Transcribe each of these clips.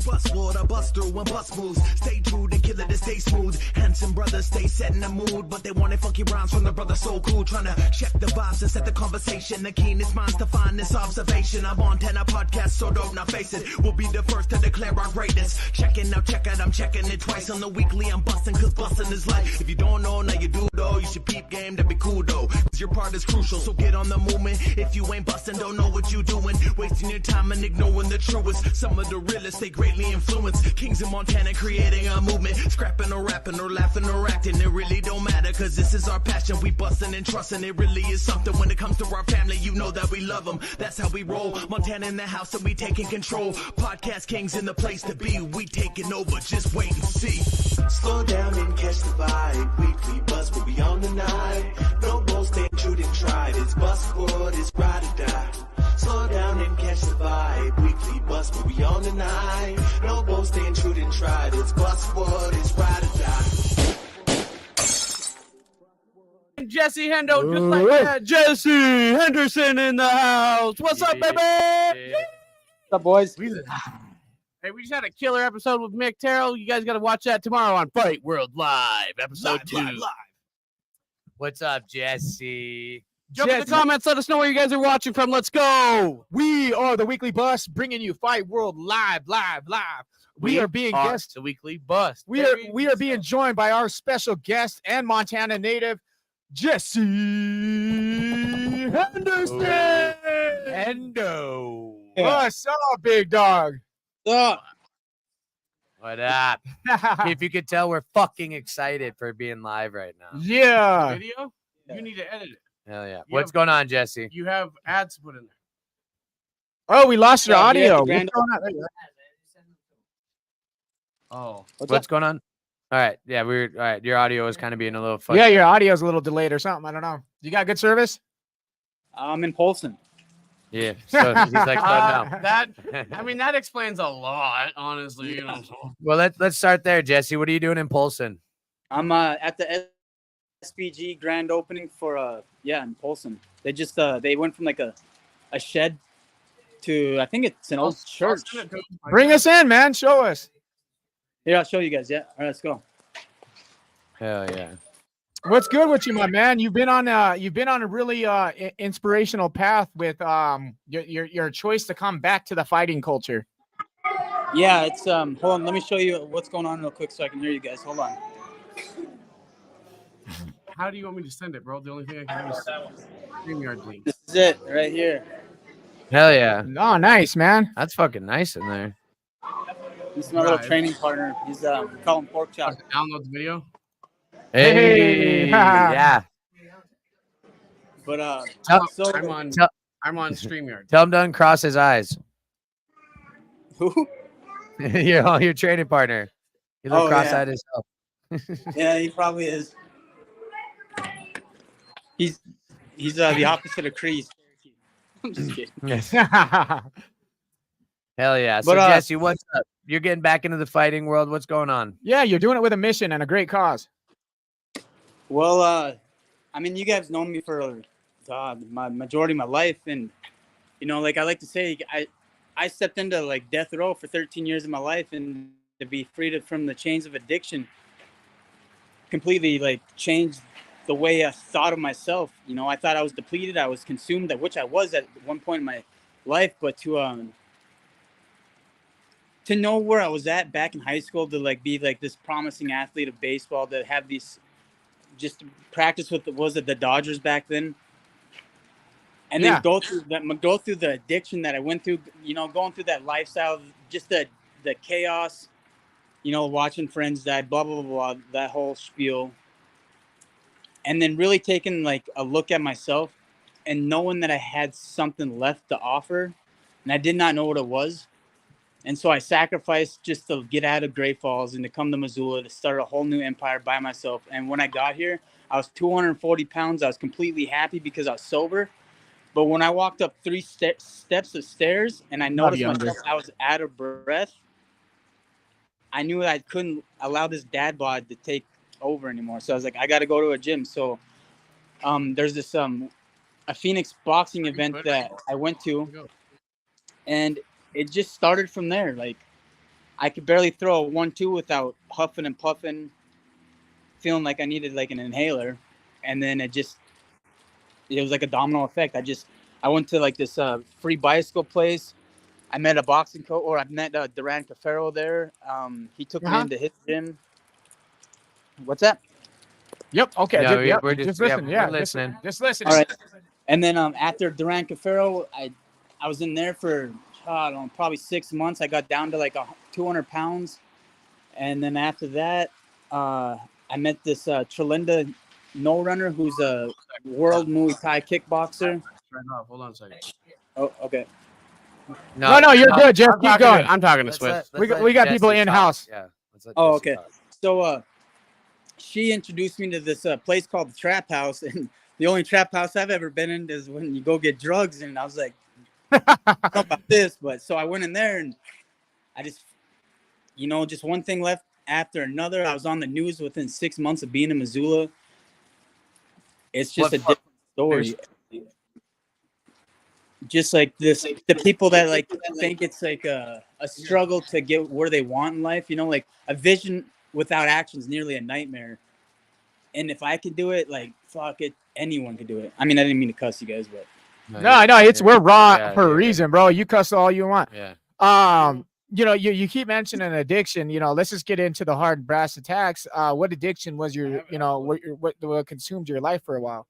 Bust water, bust through and bust moves. Stay true, the killer to stay smooth. Handsome brothers stay set in the mood, but they wanted funky rhymes from the brother so cool. Trying to check the vibes and set the conversation. The keenest minds to find this observation. I'm on 10 podcast, so don't not face it. We'll be the first to declare our greatness. Checking, now check it, I'm checking it twice on the weekly. I'm busting, cause busting is life. If you don't know, now you do though. You should peep game, that'd be cool though. Cause your part is crucial, so get on the movement. If you ain't busting, don't know what you doing. Wasting your time and ignoring the truest. Some of the realest, they greatly influence. Kings in Montana creating a movement. Scrapping or rapping or laughing or acting. It really don't matter, cause this is our passion. We busting and trusting. It really is something. When it comes to our family, you know that we love them. That's how we roll. Montana in the house and we taking control. Podcast kings in the place to be. We taking over, just wait and see. Slow down and catch the vibe. Weekly buzz will be on tonight. No more stay true and tried. It's bust forward, it's ride or die. Slow down and catch the vibe. Weekly buzz will be on tonight. No more staying true and tried. It's bust forward, it's ride or die. Jesse Hendo, just like that. Jesse Henderson in the house. What's up, baby? What's up, boys? Hey, we just had a killer episode with Mick Terrell. You guys got to watch that tomorrow on Fight World Live, episode 2. Live. What's up, Jesse? Jump in the comments. Let us know where you guys are watching from. Let's go. We are the Weekly Bus, bringing you Fight World live. We are being guest. The Weekly Bus. We are being joined by our special guest and Montana native, Jesse Henderson. Hendo. What's up, big dog? What up? If you could tell, we're fucking excited for being live right now. Yeah. Video? You need to edit it. Hell yeah. What's going on, Jesse? You have ads put in there. Oh, we lost your audio. Oh. What's going on? All right. Yeah, all right. Your audio is kind of being a little funny. Yeah, your audio is a little delayed or something. I don't know. You got good service? I'm in Polson. Yeah. So he's like, that explains a lot, honestly. You know. Well, let's start there, Jesse. What are you doing in Polson? I'm at the SPG grand opening for in Polson. They just they went from like a shed to, I think it's an old church. Bring us in, man. Show us. Here, I'll show you guys. Yeah. All right, let's go. Hell yeah. What's good with you, my man? You've been on a really inspirational path with your choice to come back to the fighting culture. Yeah, it's hold on, let me show you what's going on real quick so I can hear you guys. Hold on. How do you want me to send it, bro? The only thing I can do is StreamYard link. This is it right here. Hell yeah. Oh, nice, man. That's fucking nice in there. This is my little training partner. He's call him Pork Chop. Download the video. Hey. Yeah. But I'm on StreamYard. Tell him to uncross his eyes. Who? your training partner. He look cross-eyed himself. Yeah, he probably is. He's the opposite of Kreese. I'm just kidding. Yes. Hell yeah. So Jesse, what's up? You're getting back into the fighting world. What's going on? Yeah, you're doing it with a mission and a great cause. Well, I mean, you guys known me for my majority of my life, and like I like to say, I stepped into like death row for 13 years of my life, and to be freed from the chains of addiction completely like changed the way I thought of myself. I thought I was depleted, I was consumed, which I was at one point in my life, but to know where I was at back in high school, to like be like this promising athlete of baseball, to have these just practice with the Dodgers back then, and then go through the addiction that I went through, going through that lifestyle, just the chaos, watching friends die, blah blah blah, that whole spiel, and then really taking like a look at myself and knowing that I had something left to offer, and I did not know what it was. And so I sacrificed just to get out of Great Falls and to come to Missoula to start a whole new empire by myself. And when I got here, I was 240 pounds. I was completely happy because I was sober. But when I walked up 3 steps of stairs and I noticed myself, I was out of breath, I knew I couldn't allow this dad bod to take over anymore. So I was like, I got to go to a gym. So there's this a Phoenix boxing event that I went to, and it just started from there. Like, I could barely throw a 1-2 without huffing and puffing, feeling like I needed like an inhaler, and then it was like a domino effect. I went to like this free bicycle place. I met a boxing coach, or I met Duran Cafaro there. He took me into his gym. What's that? Yep. Okay. No, Yep. we're Just just listen. we're Yeah. listening. Just listening. All right. And then after Duran Cafaro, I was in there for I don't know, probably 6 months. I got down to like 200 pounds, and then after that, I met this Trilinda No Runner, who's a world Muay Thai kickboxer. Hold on a second. Oh, okay. No, you're good, Jeff. Keep going. I'm talking to Swift. We got people in house. Yeah. Let's let Oh, Jesse okay. talk. So she introduced me to this place called the Trap House, and the only trap house I've ever been in is when you go get drugs. And I was like, I don't know about this, but so I went in there, and I just, just one thing left after another. I was on the news within 6 months of being in Missoula. It's just a different story. Just like this, the people that like think it's like a struggle to get where they want in life, like a vision without action is nearly a nightmare. And if I could do it, like, fuck it, anyone could do it. I mean, I didn't mean to cuss you guys, but No, we're raw Yeah, for a you're reason, bro. You cuss all you want. Yeah. You keep mentioning addiction. Let's just get into the hard brass attacks. What addiction was what consumed your life for a while?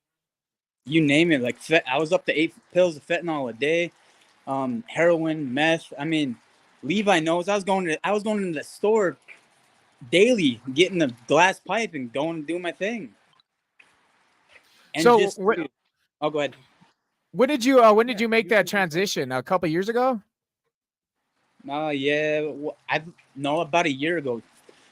you name it. Like, I was up to 8 pills of fentanyl a day, heroin, meth. I mean, Levi knows I was going into the store daily, getting a glass pipe and going and doing my thing. And So, oh, go ahead. when did you make that transition? A couple years ago? Yeah, about a year ago.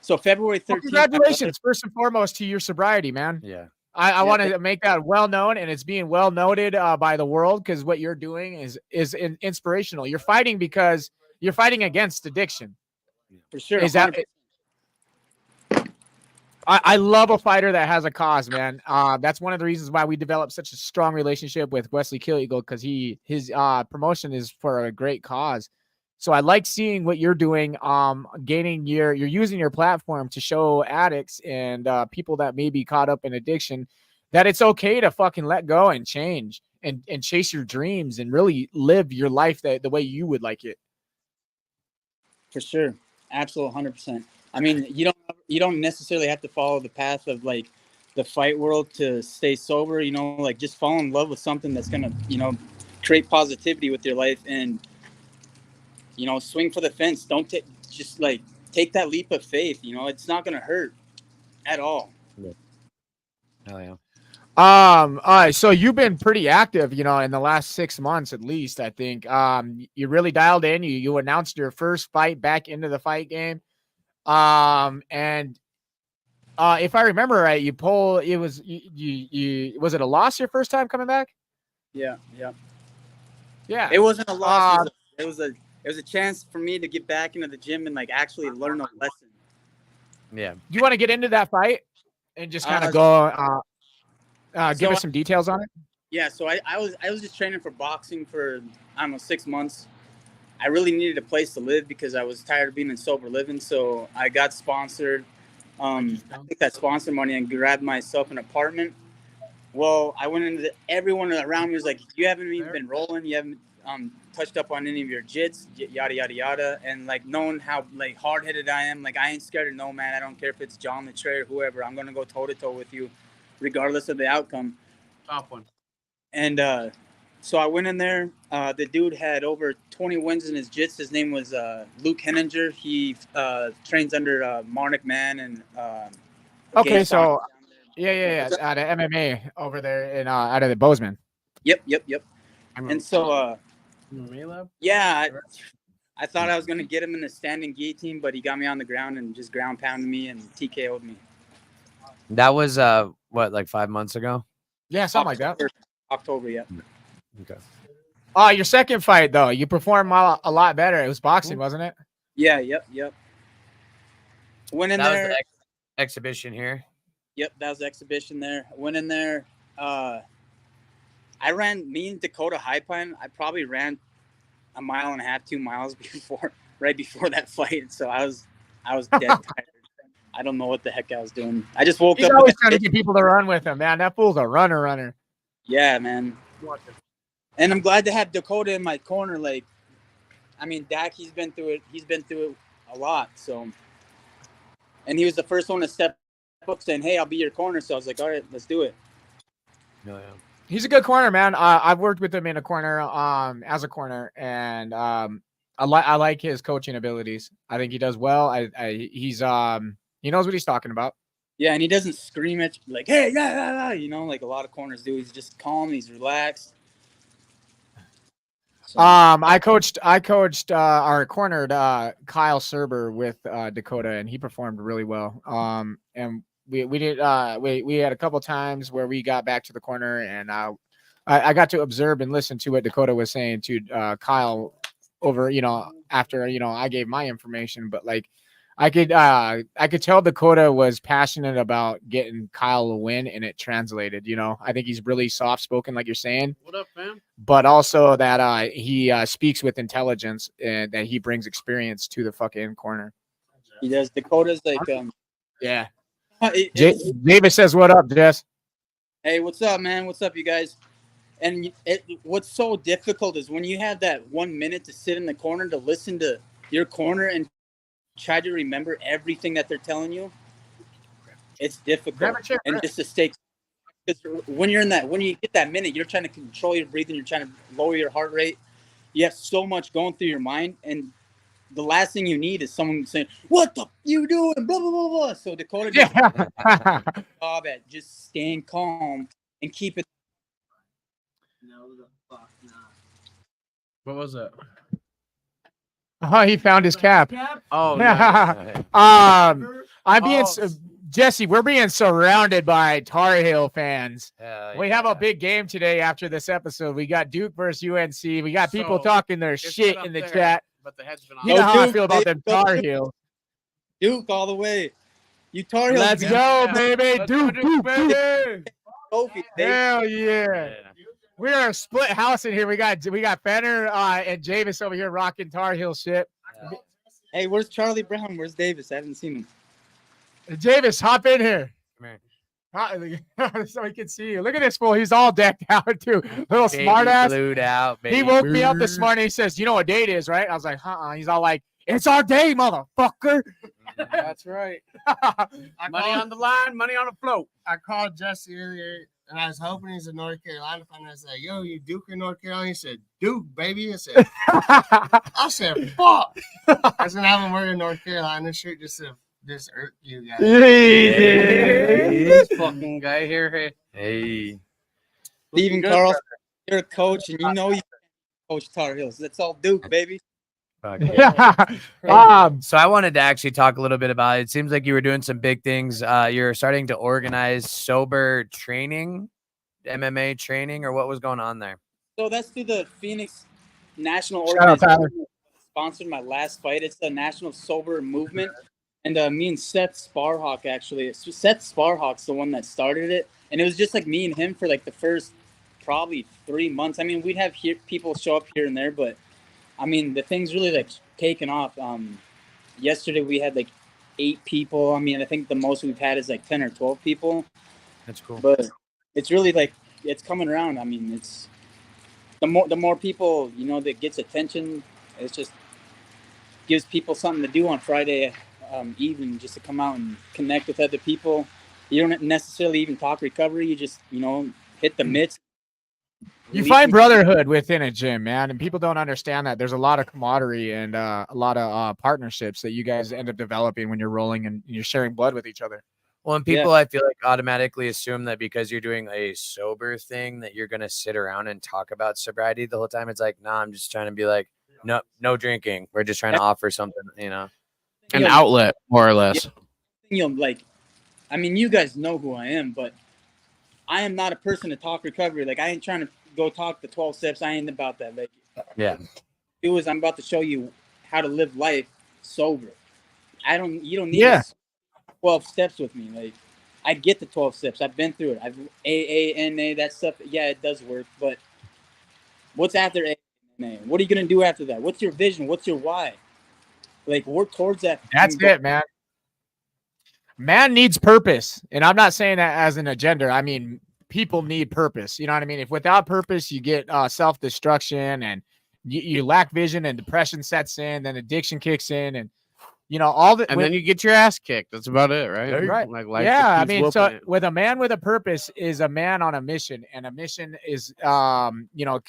So February 13th. Well, congratulations, first and foremost, to your sobriety, man. Yeah. I want to make that well known, and it's being well noted by the world, because what you're doing is inspirational. You're fighting because you're fighting against addiction. For sure. Is that? I love a fighter that has a cause, man. That's one of the reasons why we developed such a strong relationship with Wesley Kill Eagle, because his promotion is for a great cause. So I like seeing what you're doing. You're using your platform to show addicts and people that may be caught up in addiction that it's okay to fucking let go and change and chase your dreams and really live your life the way you would like it. For sure. Absolutely 100%. I mean, you don't necessarily have to follow the path of like the fight world to stay sober, like just fall in love with something that's going to, create positivity with your life and, swing for the fence. Don't take that leap of faith. It's not going to hurt at all. Hell yeah. All right. So you've been pretty active, in the last 6 months, at least, I think. You really dialed in. You announced your first fight back into the fight game. And if I remember right, was it a loss your first time coming back? Yeah. Yeah. It wasn't a loss. It was a chance for me to get back into the gym and like actually learn a lesson. Yeah. Do you want to get into that fight and just kind of go give us some details on it? Yeah. So I was just training for boxing for, I don't know, 6 months. I really needed a place to live because I was tired of being in sober living. So I got sponsored. I took that sponsor money and grabbed myself an apartment. Well, I went into everyone around me was like, you haven't even been rolling. You haven't touched up on any of your jits, yada, yada, yada. And like knowing how like hard-headed I am, like I ain't scared of no man. I don't care if it's John the Tray or whoever. I'm going to go toe-to-toe with you regardless of the outcome. Top one. And so I went in there. The dude had over 20 wins in his jits. His name was Luke Henninger. He trains under Marnik Man and okay, so yeah, out of MMA over there in out of the Bozeman. Yep. And so yeah, I thought I was gonna get him in the standing guillotine, but he got me on the ground and just ground pounded me and TKO'd me. That was what, like 5 months ago? Yeah, something like that. October, yeah. Okay. Your second fight though, you performed a lot better. It was boxing, wasn't it? Yeah, yep. Went in there. Was the exhibition here. Yep, that was the exhibition there. Went in there. I ran. Me and Dakota High Pine. I probably ran 1.5 miles, 2 miles before right before that fight, so I was dead tired. I don't know what the heck I was doing. I just woke He's up. always trying to get people to run with him, man. That fool's a runner. Yeah, man. And I'm glad to have Dakota in my corner. Like, I mean, Dak, he's been through it. He's been through it a lot. So, and he was the first one to step up saying, "Hey, I'll be your corner." So I was like, "All right, let's do it." Yeah. He's a good corner, man. I've worked with him in a corner, as a corner, and I like his coaching abilities. I think he does well. He's he knows what he's talking about. Yeah, and he doesn't scream at you like, "Hey, yeah," you know, like a lot of corners do. He's just calm. He's relaxed. So, I coached our cornered Kyle Serber with Dakota, and he performed really well. And we had a couple times where we got back to the corner, and I got to observe and listen to what Dakota was saying to Kyle over, after I gave my information, but like I could tell Dakota was passionate about getting Kyle a win, and it translated. I think he's really soft spoken, like you're saying. What up, fam? But also that he speaks with intelligence, and that he brings experience to the fucking corner. he does. Dakota's like, Yeah. it- Davis says, "What up, Jess?" Hey, what's up, man? What's up, you guys? And what's so difficult is when you have that 1 minute to sit in the corner to listen to your corner and try to remember everything that they're telling you. It's difficult. Grab a chair, and Chris. just to stay. Because when you get that minute, you're trying to control your breathing. You're trying to lower your heart rate. You have so much going through your mind, and the last thing you need is someone saying, "What the you doing?" Blah blah blah blah. So Dakota does a good job at just staying calm and keep it. No, the fuck not. What was it? Oh, he found his cap. Oh, nice. I'm being Jesse. We're being surrounded by Tar Heel fans. We have a big game today after this episode. We got Duke versus UNC. We got people talking their shit in the chat. But the head's been on. You know how I Duke, feel about baby. them Tar Heels. Duke all the way. You Tar Heels. Let's go, baby. Duke, baby. Trophy, baby. Hell yeah. We are a split house in here. We got Fenner and Javis over here rocking Tar Heel shit. Hey, where's Charlie Brown? Where's Davis? I haven't seen him. Javis, hop in here. Come here. So he can see you. Look at this fool. He's all decked out too. Little smart ass. Glued out, baby. He woke me up this morning. He says, "You know what day it is, right?" I was like, He's all like, "It's our day, motherfucker." That's right. Money on the line, money on the float. I called Jesse earlier, and I was hoping he's a North Carolina fan. I said, "Yo, you Duke in North Carolina?" He said, "Duke, baby." I said, "Fuck." I was gonna have him wear a North Carolina shirt just to irk you guys. This fucking guy here. Hey. Stephen Good, Carlson, you're a coach, and you know you coach Tar Heels. That's all Duke, baby. Fuck yeah. So I wanted to actually talk a little bit about it. It seems like you were doing some big things. You're starting to organize sober training, MMA training, or what was going on there? So that's through the Phoenix National Shout out, Tyler. Organization. Sponsored my last fight. It's the National Sober Movement. And me and Seth Sparhawk, actually. Seth Sparhawk's the one that started it. And it was just like me and him for like the first probably 3 months. I mean, we'd have people show up here and there, but I mean, the thing's really like taken off. Yesterday we had like 8 people. I mean, I think the most we've had is like 10 or 12 people. That's cool. But it's really like, it's coming around. I mean, it's the more people, that gets attention. It just gives people something to do on Friday evening, just to come out and connect with other people. You don't necessarily even talk recovery. You just, hit the mitts. You find brotherhood within a gym, man, and people don't understand that. There's a lot of camaraderie and a lot of partnerships that you guys end up developing when you're rolling and you're sharing blood with each other. Well, and people, I feel like, automatically assume that because you're doing a sober thing that you're going to sit around and talk about sobriety the whole time. It's like, nah, I'm just trying to be like, no drinking. We're just trying to offer something, An outlet, more or less. I mean, you guys know who I am, but I am not a person to talk recovery. Like, I ain't trying to go talk the 12 steps. I ain't about that. Like, yeah. I'm about to show you how to live life sober. You don't need 12 steps with me. Like, I get the 12 steps. I've been through it. I've AA, that stuff. Yeah, it does work. But what's after AA? What are you going to do after that? What's your vision? What's your why? like work towards that. That's it, man. Man needs purpose. And I'm not saying that as an agenda. I mean, people need purpose. You know what I mean? If without purpose, you get self-destruction and you lack vision and depression sets in, then addiction kicks in and, you know, all that. And then you get your ass kicked. That's about it, right? Right. Like life Yeah. I just keeps mean, so whooping it. with a man with a purpose is a man on a mission, and a mission is, you know,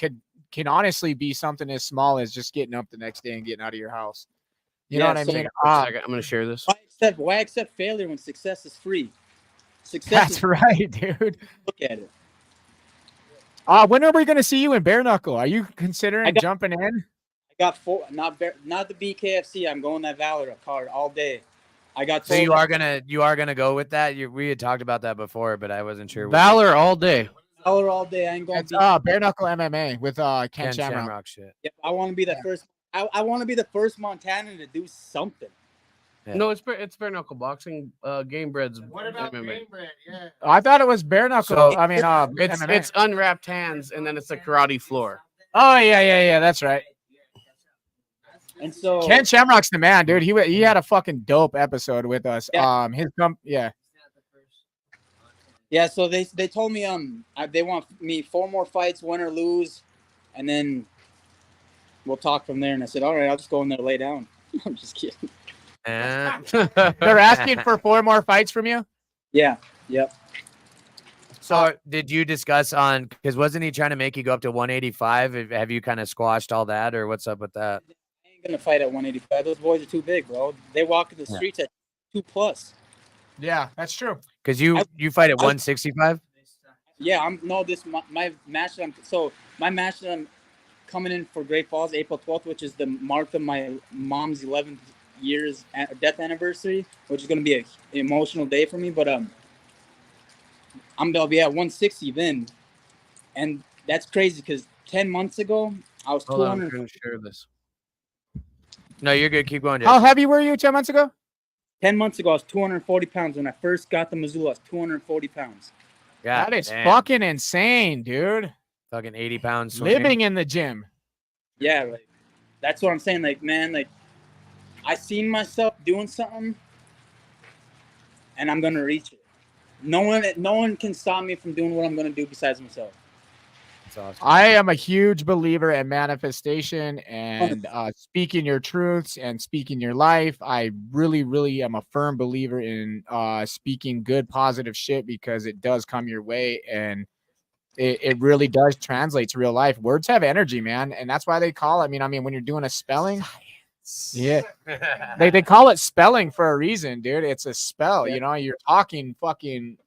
can honestly be something as small as just getting up the next day and getting out of your house. You know what I mean? I'm going to share this. Why accept failure when success is free? Success That's is right, dude. Look at it. When are we going to see you in bare knuckle? Are you considering jumping in? I got 4, not the BKFC. I'm going that Valor card all day. I got. So you are gonna go with that? We had talked about that before, but I wasn't sure. Valor all day. Valor all day. I ain't going. It's bare knuckle MMA with Ken Shamrock shit. Yep, I want to be the first. I want to be the first Montanan to do something. Yeah. No, it's bare knuckle boxing. Game Bread's What about MMA. Game Bread? Yeah. I thought it was bare knuckle. So, I mean, it's unwrapped hands, and then it's a karate floor. Oh yeah. That's right. And so Ken Shamrock's the man, dude. He had a fucking dope episode with us. Yeah. Yeah, so they told me they want me 4 more fights, win or lose, and then we'll talk from there. And I said, all right, I'll just go in there, lay down. I'm just kidding. They're asking for 4 more fights from you. Yeah. Yep. So did you discuss on, because wasn't he trying to make you go up to 185? Have you kind of squashed all that, or what's up with that? I ain't gonna fight at 185. Those boys are too big, bro. They walk in the streets at 2+. Yeah, that's true. Because you fight at 165. Yeah, my match that I'm coming in for Great Falls April 12th, which is the mark of my mom's 11th year's death anniversary, which is going to be an emotional day for me. But I'll be at 160 then, and that's crazy because 10 months ago I was 200. I'm going to share this. No, you're good. Keep going, Jay. How heavy were you 10 months ago? 10 months ago I was 240 pounds. When I first got to Missoula, I was 240 pounds. Yeah, that is fucking insane, dude. Fucking 80 pounds swinging. Living in the gym. Yeah, like that's what I'm saying. Like, man, like I seen myself doing something, and I'm gonna reach it. No one can stop me from doing what I'm gonna do besides myself. That's awesome. I am a huge believer in manifestation and speaking your truths and speaking your life. I really, really am a firm believer in speaking good, positive shit, because it does come your way and it really does translate to real life. Words have energy, man, and that's why they call it. I mean, when you're doing a spelling, yeah, they call it spelling for a reason, dude. It's a spell. Yeah. You know, you're talking fucking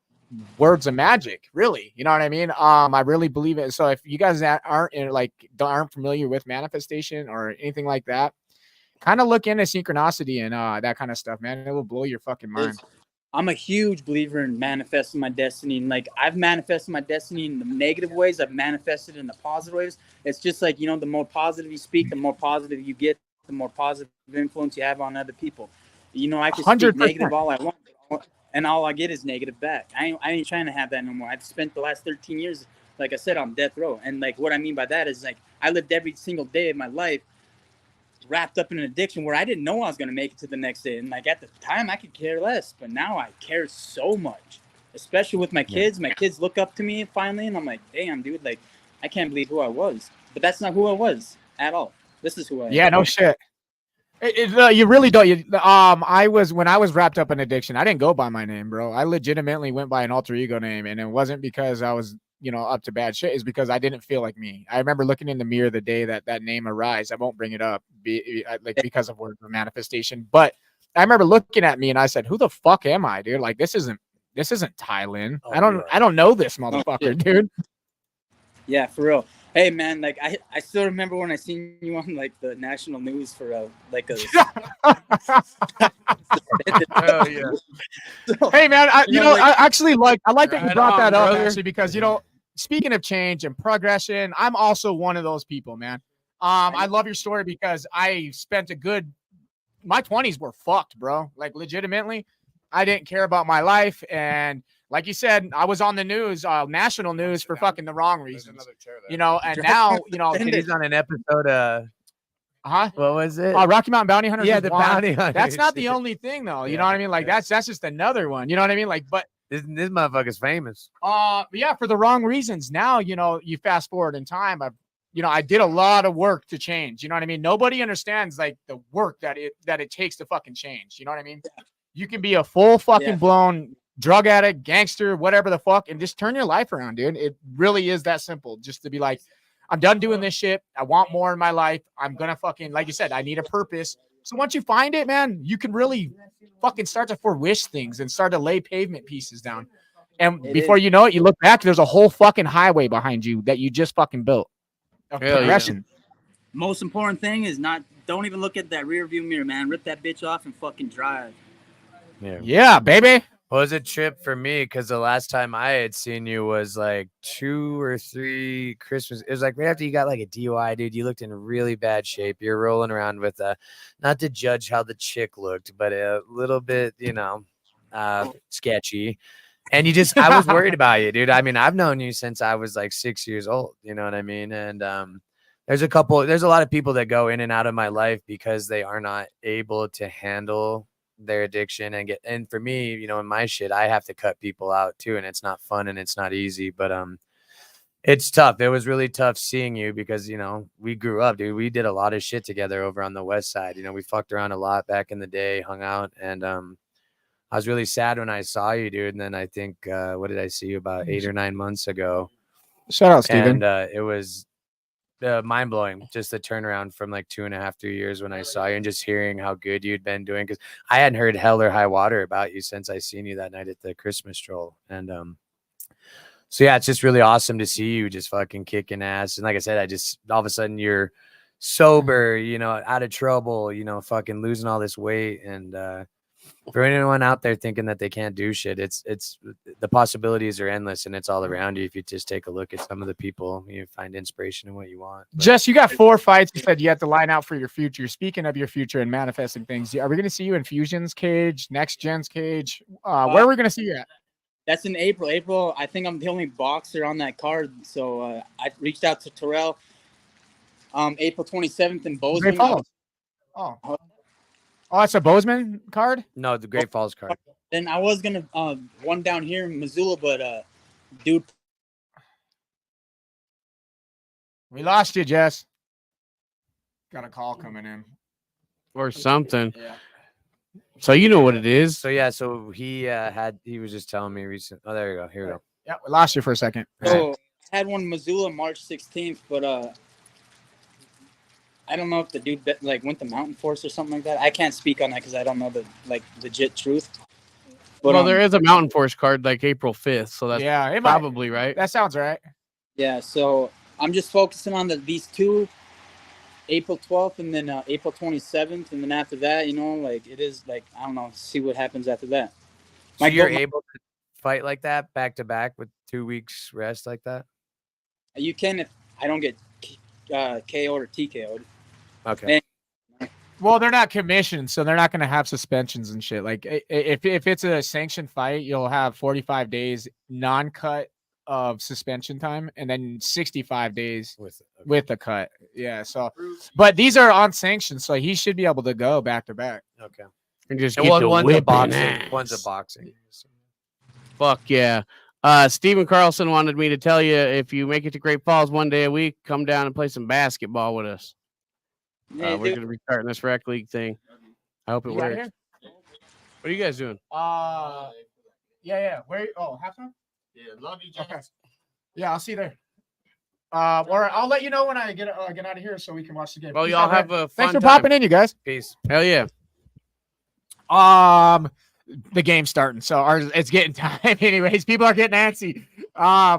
words of magic, really. You know what I mean? I really believe it. So if you guys aren't familiar with manifestation or anything like that, kind of look into synchronicity and that kind of stuff, man. It will blow your fucking mind. I'm a huge believer in manifesting my destiny. And like I've manifested my destiny in the negative ways. I've manifested in the positive ways. It's just like, you know, the more positive you speak, the more positive you get, the more positive influence you have on other people. You know, I can speak negative all I want, and all I get is negative back. I ain't trying to have that no more. I've spent the last 13 years, like I said, on death row. And like what I mean by that is like I lived every single day of my life wrapped up in an addiction where I didn't know I was going to make it to the next day. And like at the time I could care less, but now I care so much, especially with my kids. My kids look up to me finally, and I'm like, damn, dude, like I can't believe who I was. But that's not who I was at all. This is who I am. Yeah, no shit. You really don't. When I was wrapped up in addiction, I didn't go by my name, bro. I legitimately went by an alter ego name, and it wasn't because I was, you know, up to bad shit. It's because I didn't feel like me. I remember looking in the mirror the day that name arose. I won't bring it up, because of words of manifestation. But I remember looking at me and I said, "Who the fuck am I, dude? Like this isn't Thailand. I don't know this motherfucker, dude." Yeah, for real. Hey man, like I still remember when I seen you on like the national news for like a. Oh yeah. Hey man, I like that you brought that up, actually, because you know, speaking of change and progression, I'm also one of those people, man. I love your story because I spent my 20s were fucked, bro. Like legitimately, I didn't care about my life, and like you said, I was on the news, national news, for fucking the wrong reasons. You know, and now, you know, he's on an episode Huh? What was it? Rocky Mountain Bounty Hunters. Yeah, is the one. bounty hunters. That's not the only thing, though. You know what I mean? Like that's just another one. You know what I mean? Like, but this motherfucker's famous. yeah, for the wrong reasons. Now, you fast forward in time. I did a lot of work to change. You know what I mean? Nobody understands like the work that it takes to fucking change. You know what I mean? You can be a full fucking blown drug addict, gangster, whatever the fuck, and just turn your life around, dude. It really is that simple. Just to be like, I'm done doing this shit. I want more in my life. I'm gonna fucking, like you said, I need a purpose. So once you find it, man, you can really fucking start to wish things and start to lay pavement pieces down. And before you know it, you look back, there's a whole fucking highway behind you that you just fucking built. Progression. Most important thing is don't even look at that rear view mirror, man. Rip that bitch off and fucking drive. Yeah, baby. Well, it was a trip for me because the last time I had seen you was like 2 or 3 Christmas. It was like right after you got like a DUI, dude. You looked in really bad shape. You're rolling around with not to judge how the chick looked, but a little bit, sketchy. And I was worried about you, dude. I mean, I've known you since I was like 6 years old. You know what I mean? And there's a lot of people that go in and out of my life because they are not able to handle their addiction and for me, in my shit, I have to cut people out too, and it's not fun and it's not easy, but it's tough. It was really tough seeing you because we grew up, dude. We did a lot of shit together over on the west side. We fucked around a lot back in the day, hung out, and I was really sad when I saw you, dude. And then I think what did I see you about 8 or 9 months ago? Shout out, Steven. And it was mind blowing, just the turnaround from like 2.5, 3 years when I saw you and just hearing how good you'd been doing. Cause I hadn't heard hell or high water about you since I seen you that night at the Christmas stroll. And, so yeah, it's just really awesome to see you just fucking kicking ass. And like I said, all of a sudden you're sober, out of trouble, fucking losing all this weight. And, for anyone out there thinking that they can't do shit, it's the possibilities are endless and it's all around you. If you just take a look at some of the people, you find inspiration in what you want. Jess, you got 4 fights. You said you have to line out for your future. Speaking of your future and manifesting things, are we going to see you in Fusion's cage, Next Gen's cage? Where are we going to see you at? That's in April. April, I think I'm the only boxer on that card. So I reached out to Terrell. April 27th in Bozeman. Oh, it's a Bozeman card? No, the Great Falls card. Then I was going to one down here in Missoula, but dude. We lost you, Jess. Got a call coming in. Or something. Yeah. So you know what it is. So yeah, so he was just telling me recently. Oh, there you go. Here we go. Yeah, we lost you for a second. So I had one in Missoula March 16th, but I don't know if the dude went to Mountain Force or something like that. I can't speak on that because I don't know the legit truth. But, well, there is a Mountain Force card like April 5th, so that's probably right. That sounds right. Yeah, so I'm just focusing on these 2, April 12th and then April 27th, and then after that, it is I don't know, see what happens after that. So you're able to fight like that back to back with 2 weeks rest like that? You can if I don't get KO'd or TKO'd. Okay. Well, they're not commissioned, so they're not going to have suspensions and shit. Like if it's a sanctioned fight, you'll have 45 days non-cut of suspension time, and then 65 days with the cut. Yeah. So, but these are unsanctioned, so he should be able to go back to back. Okay. And just and get the one's a boxing. ass. One's a boxing. Fuck yeah. Stephen Carlson wanted me to tell you, if you make it to Great Falls one day a week, come down and play some basketball with us. We're going to be starting this rec league thing. I hope it works. What are you guys doing? Yeah. Where? Oh, halftime? Yeah, love you, Jack. Okay. Yeah, I'll see you there. Or I'll let you know when I get out of here so we can watch the game. Well, y'all have a fun Thanks for time. popping in, you guys. Peace. Hell yeah. The game's starting, so it's getting time. Anyways, people are getting antsy. I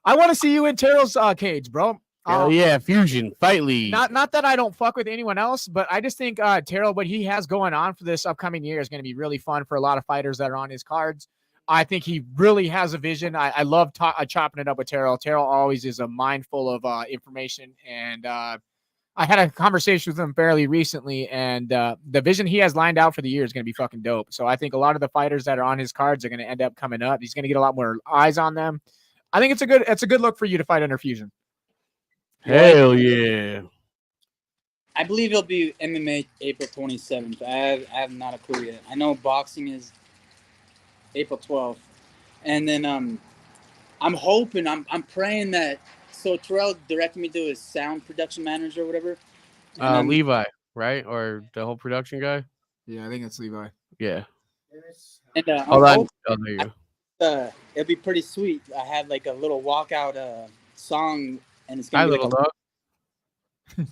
want to see you in Terrell's cage, bro. Hell yeah, Fusion Fight League. Not that I don't fuck with anyone else, but I just think Terrell, what he has going on for this upcoming year is going to be really fun for a lot of fighters that are on his cards. I think he really has a vision. I love chopping it up with Terrell. Terrell always is a mindful of information, and I had a conversation with him fairly recently, and the vision he has lined out for the year is going to be fucking dope. So I think a lot of the fighters that are on his cards are going to end up coming up. He's going to get a lot more eyes on them. I think it's a good look for you to fight under Fusion. Hell yeah. I believe it'll be MMA April 27th. I have not a clue yet. I know boxing is April 12th, and then I'm hoping, I'm praying that. So Terrell directed me to his sound production manager or whatever. And Levi, right, or the whole production guy? Yeah, I think it's Levi. Yeah. And Hold on. Oh, there you go. It'll be pretty sweet. I had like a little walkout song, and it's Hi, gonna be little like dog.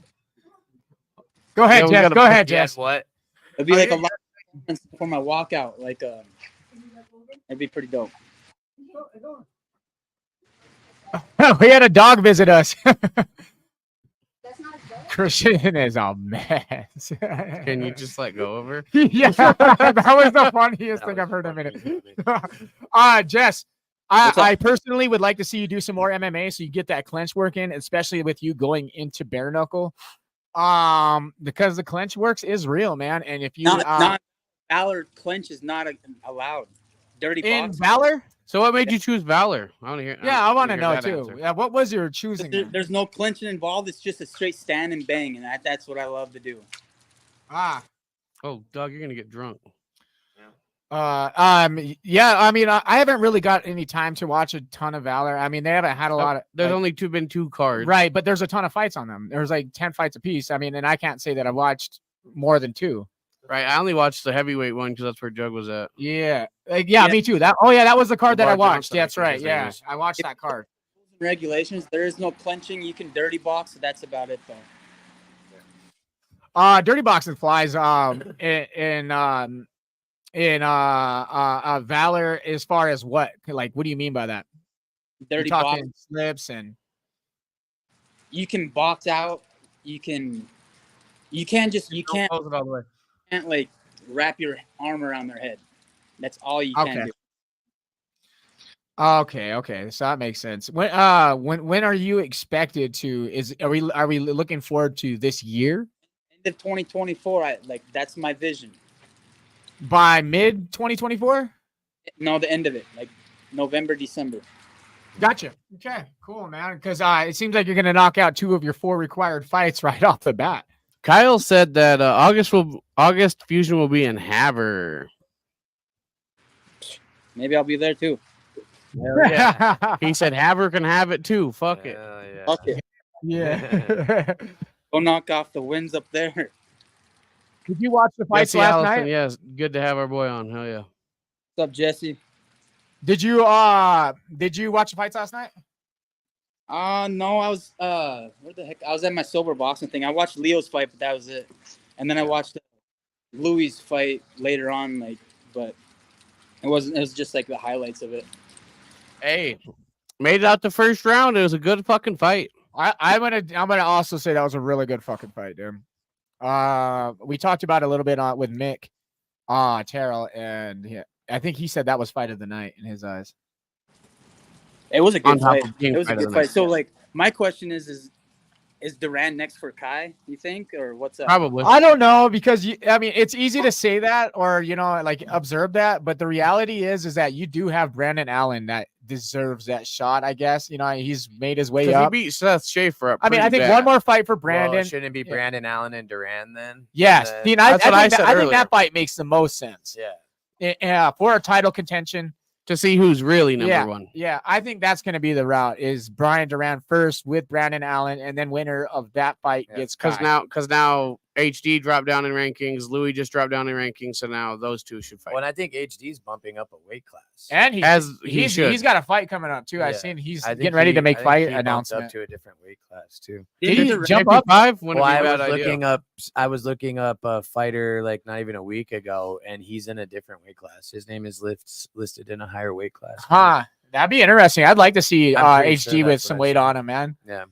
Go ahead, Yeah, we Jess. gotta Go put- ahead, Yes, Jess. what? it'll be like a lot for my walkout. Like it'd be pretty dope. We had a dog visit us. Christian is a mess. Can you just let go of her? Yeah, that was the funniest That thing was I've heard in a fucking minute. Jess, What's up? I personally would like to see you do some more MMA so you get that clench work in, especially with you going into bare knuckle. Because the clench works is real, man. And if you Not Valor clinch is not allowed. Dirty in box. Valor, So what made you choose Valor? I want to hear. yeah, I want to hear know that too. answer. Yeah, what was your choosing? then? There's no clinching involved. It's just a straight stand and bang, and that's what I love to do. Oh, dog, you're gonna get drunk. Yeah, I mean, I haven't really got any time to watch a ton of Valor. I mean, they haven't had a lot of. There's like, only been two cards. right, but there's a ton of fights on them. There's like 10 fights apiece. I mean, and I can't say that I've watched more than 2. Right. I only watched the heavyweight one because that's where Jug was at. Yeah, yeah, me too. That was the card that I Bar watched. Johnson, I That's think right. his name Yeah, is. I watched that card. Regulations. There is no clenching. You can dirty box. So that's about it, though. Dirty boxing flies. In Valor, as far as what? Like, what do you mean by that? Dirty You're box. talking slips and. You can box out. You can't Close it all the way. like wrap your arm around their head. That's all you can Okay. do. Okay, so that makes sense. When are you expected to? Are we looking forward to this year? End of 2024. That's my vision. By mid 2024? No, the end of it, like November, December. Gotcha. Okay, cool, man. Because it seems like you're gonna knock out 2 of your 4 required fights right off the bat. Kyle said that August Fusion will be in Haver. Maybe I'll be there too. Yeah. He said Haver can have it too. Fuck it. Yeah. Okay. Yeah. Go knock off the wins up there. Did you watch the fights Jesse last Allison, night? yes. Good to have our boy on. Hell yeah. What's up, Jesse? Did you watch the fights last night? No, I was where the heck? I was at my sober boxing thing. I watched Leo's fight, but that was it. And then I watched Louis' fight later on, but it wasn't. It was just like the highlights of it. Hey, made it out the first round. It was a good fucking fight. I'm gonna also say that was a really good fucking fight, dude. We talked about it a little bit with Mick, Terrell, and yeah, I think he said that was fight of the night in his eyes. It was a On good top fight. of being It was a fight of good the fight. night. So, my question is Duran next for Kai? You think, or what's up? Probably. I don't know because it's easy to say that or observe that, but the reality is that you do have Brandon Allen that deserves that shot. I guess he's made his way He up. beat Seth Schaefer up. I mean, I pretty think bad. one more fight for Brandon. Brandon. Shouldn't it be Yeah. Brandon Allen and Duran then? Yes, And I That's what I said think earlier. that fight makes the most sense. yeah. For a title contention. to see who's really number one. Yeah, I think that's going to be the route. Is Brian Duran first with Brandon Allen, and then winner of that fight gets Because Kai. now HD dropped down in rankings. Louis just dropped down in rankings. So now those two should fight. Well, and I think HD's bumping up a weight class. and He's got a fight coming up too. Yeah. I've seen he's I think getting ready to make I think fight he bumped announcement. up to a different weight class too. Did he Duran- jump up? 55? Wouldn't Well, be a I bad was idea. looking up a fighter like not even a week ago, and he's in a different weight class. His name is listed in a higher weight class. Huh? That'd be interesting. I'd like to see I'm pretty HD sure with that's some what I weight saw. on him, man. Yeah.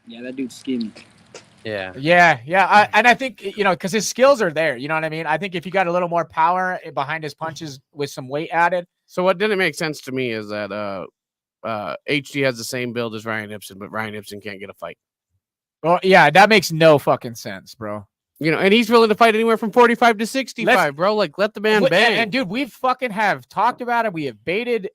Yeah, that dude's scheming. Yeah. Yeah. And I think because his skills are there. You know what I mean? I think if you got a little more power behind his punches with some weight added. So what didn't make sense to me is that HD has the same build as Ryan Ibsen, but Ryan Ibsen can't get a fight. Well, yeah, that makes no fucking sense, bro. And he's willing to fight anywhere from 45 to 65, bro. Like, let the man bang. And dude, we fucking have talked about it. We have baited,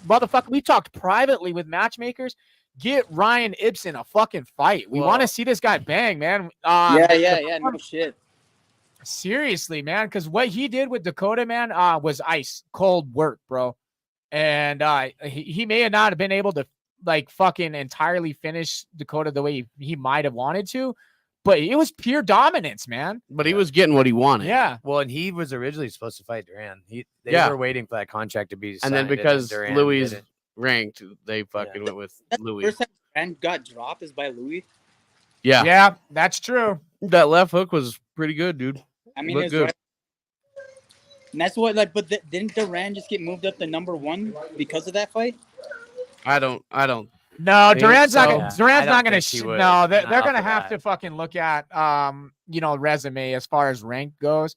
motherfucker. We talked privately with matchmakers. get Ryan Ibsen a fucking fight. We want to see this guy bang, man. No shit. Seriously, man, because what he did with Dakota, man, was ice cold work, bro. And he may have not have been able to like fucking entirely finish Dakota the way he might have wanted to, but it was pure dominance, man. But he was getting what he wanted. Yeah. Well, and he was originally supposed to fight Duran. They were waiting for that contract to be signed. And then because Louis is ranked, they fucking went with Louis. First time Duran got dropped is by Louis. Yeah. Yeah, that's true. That left hook was pretty good, dude. I mean, it's good. And that's what, like, but didn't Duran just get moved up to #1 because of that fight? I don't. No, Duran's so. not gonna. Duran's not gonna. No, they're Not gonna for have that. to fucking look at resume as far as rank goes.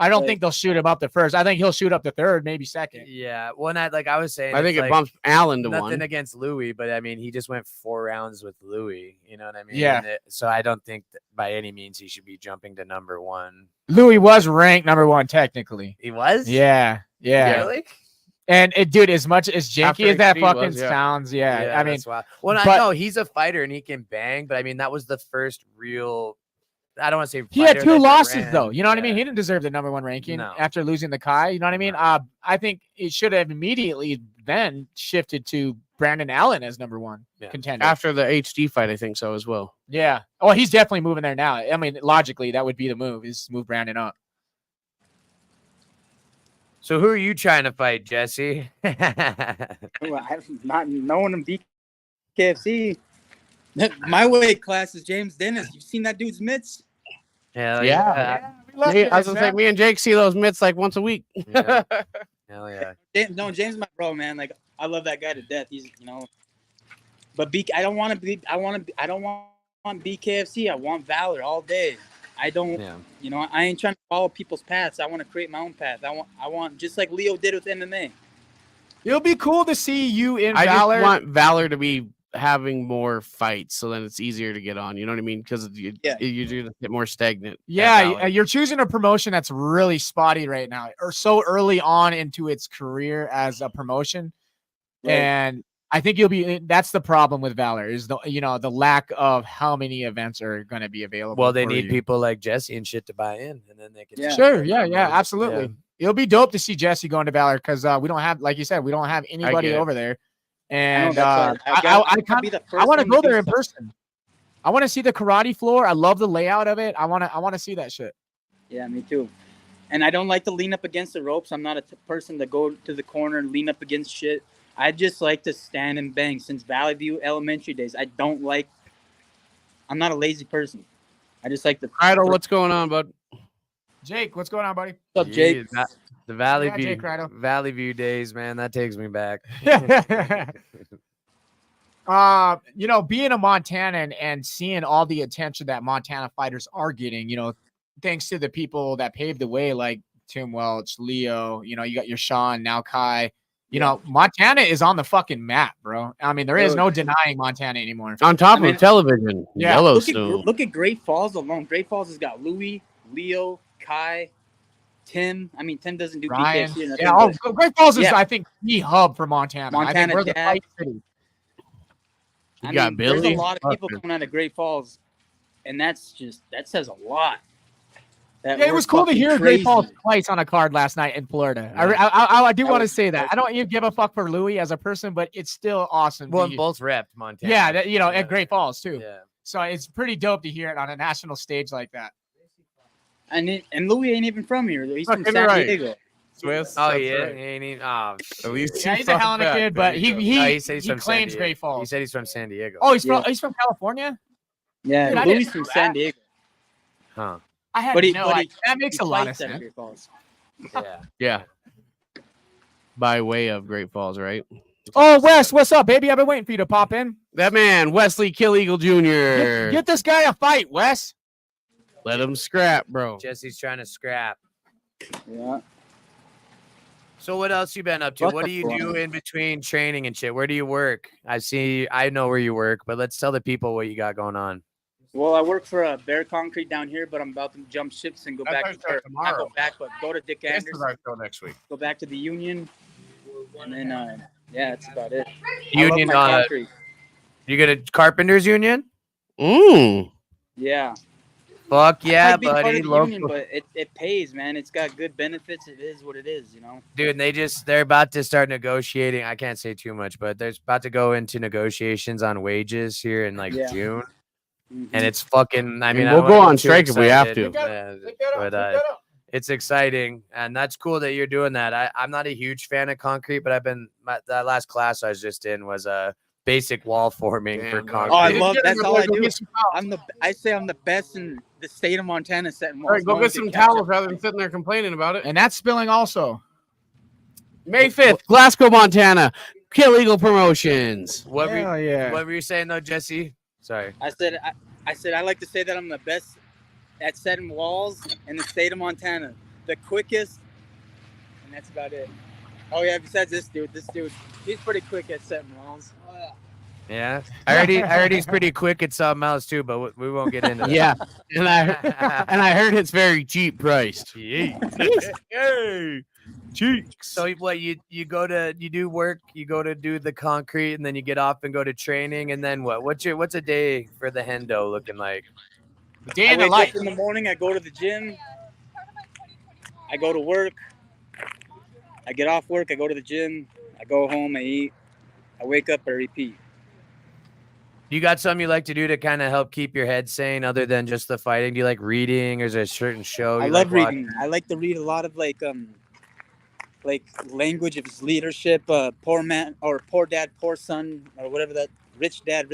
I don't think they'll shoot him up to first. I think he'll shoot up to third, maybe second. Yeah. Well, I was saying, I think it bumps Allen to nothing 1. against Louis, but I mean, he just went 4 rounds with Louis. You know what I mean? Yeah. So I don't think that by any means he should be jumping to #1. Louis was ranked #1 technically. He was? Yeah. Really? And dude, as much as janky as that XP fucking was, yeah. sounds, I mean, that's wild. Well, I but- know he's a fighter and he can bang, but I mean, that was the first real. I don't want to say he had fighter 2 that losses Duran- though. You know what I Yeah. mean? He didn't deserve the #1 ranking No. after losing the Kai. You know what I mean? I think it should have immediately then shifted to Brandon Allen as #1 contender. After the HD fight, I think so as well. Yeah. Oh, he's definitely moving there now. I mean, logically, that would be the move, is move Brandon up. So who are you trying to fight, Jesse? I'm not knowing him. BKFC. My weight class is James Dennis. You've seen that dude's mitts? Hell Yeah. I was gonna say, me and Jake see those mitts like once a week. yeah. Hell yeah. James is my bro, man. Like, I love that guy to death. He's, but I don't want BKFC. I want Valor all day. I don't, I ain't trying to follow people's paths. I want to create my own path. I want just like Leo did with MMA. It'll be cool to see you in I Valor. just want Valor to be having more fights, so then it's easier to get on. You know what I mean? Because you're gonna get more stagnant. Yeah, you're choosing a promotion that's really spotty right now, or so early on into its career as a promotion, and I think that's the problem with Valor is the lack of how many events are going to be available. Well, they need people like Jesse and shit to buy in, and then they can. Sure, yeah, absolutely. It'll be dope to see Jesse going to Valor because we don't have, like you said, we don't have anybody over there, and I want to go there in person. I want to see the karate floor. I love the layout of it. I want to see that shit. Yeah, me too. And I don't like to lean up against the ropes. I'm not a person to go to the corner and lean up against shit. I just like to stand and bang. Since Valley View elementary days, I'm not a lazy person. I just like to. Idol, what's going on, bud? Jake, what's going on, buddy? What's up, Jake? The Valley View, Jake, Valley View days, man. That takes me back. Being a Montanan and seeing all the attention that Montana fighters are getting, thanks to the people that paved the way, like Tim Welch, Leo. You got your Sean, now Kai. Montana is on the fucking map, bro. I mean, there is no denying Montana anymore. On top of television, Yellowstone. Look at Great Falls alone. Great Falls has got Louis, Leo, Kai, Tim. I mean, Tim doesn't do Ryan. BKFC. Yeah, Great Falls is, I think, the hub for Montana. I think we're the Dad. fight city. You got Billy. There's a lot of people coming out of Great Falls, and that says a lot. It was cool to hear Great Falls twice on a card last night in Florida. Yeah. I do want to say that. I don't even give a fuck for Louis as a person, but it's still awesome. Well, both repped Montana. Yeah, at Great Falls too. Yeah. So it's pretty dope to hear it on a national stage like that. And Louis ain't even from here. He's from San Diego. Swiss. Oh, yeah. He ain't even, at least he's a hell of a kid, but he claims Great Falls. He said he's from San Diego. Oh, he's from California? Yeah, dude, Louis from San Diego. Huh. I had that makes a lot of sense. Yeah. By way of Great Falls, right? Oh, Wes, what's up, baby? I've been waiting for you to pop in. That man, Wesley Kill Eagle Jr. Get this guy a fight, Wes. Let him scrap, bro. Jesse's trying to scrap. Yeah. So what else you been up to? What do you do in between training and shit? Where do you work? I know where you work, but let's tell the people what you got going on. Well, I work for Bear Concrete down here, but I'm about to jump ships and go back to tomorrow. Go to Dick Anderson. Our show next week. Go back to the Union, and then that's about it. Union You get a carpenters union? Yeah. Fuck yeah, I'd be part buddy. of the union, but it pays, man. It's got good benefits. It is what it is, you know. Dude, they're about to start negotiating. I can't say too much, but they're about to go into negotiations on wages here in like June. And it's fucking, I mean, we'll go on strike if we have to. But it's exciting. And that's cool that you're doing that. I'm not a huge fan of concrete, but that last class I was just in was basic wall forming for concrete. Oh, I love that's all I do. I say I'm the best in the state of Montana setting walls. All right, go get some towels rather than sitting there complaining about it. And that's spilling also. May 5th, Glasgow, Montana. Kill Eagle Promotions. What were you saying though, Jesse? Sorry. I said I like to say that I'm the best at setting walls in the state of Montana. The quickest, and that's about it. Oh yeah, besides this dude, he's pretty quick at setting walls. Oh, yeah. Yeah, I heard he's pretty quick at something else too, but we won't get into that. Yeah, and I heard it's very cheap priced. Hey, cheeks. So what you do work, you go to do the concrete, and then you get off and go to training, and then what? What's a day for the Hendo looking like? Day in the life. In the morning, I go to the gym. I go to work. I get off work. I go to the gym. I go home. I eat. I wake up. I repeat. You got something you like to do to kind of help keep your head sane other than just the fighting? Do you like reading, or is there a certain show? I love reading. I like to read a lot of like language of leadership, poor man or poor dad, poor son, or whatever that rich dad,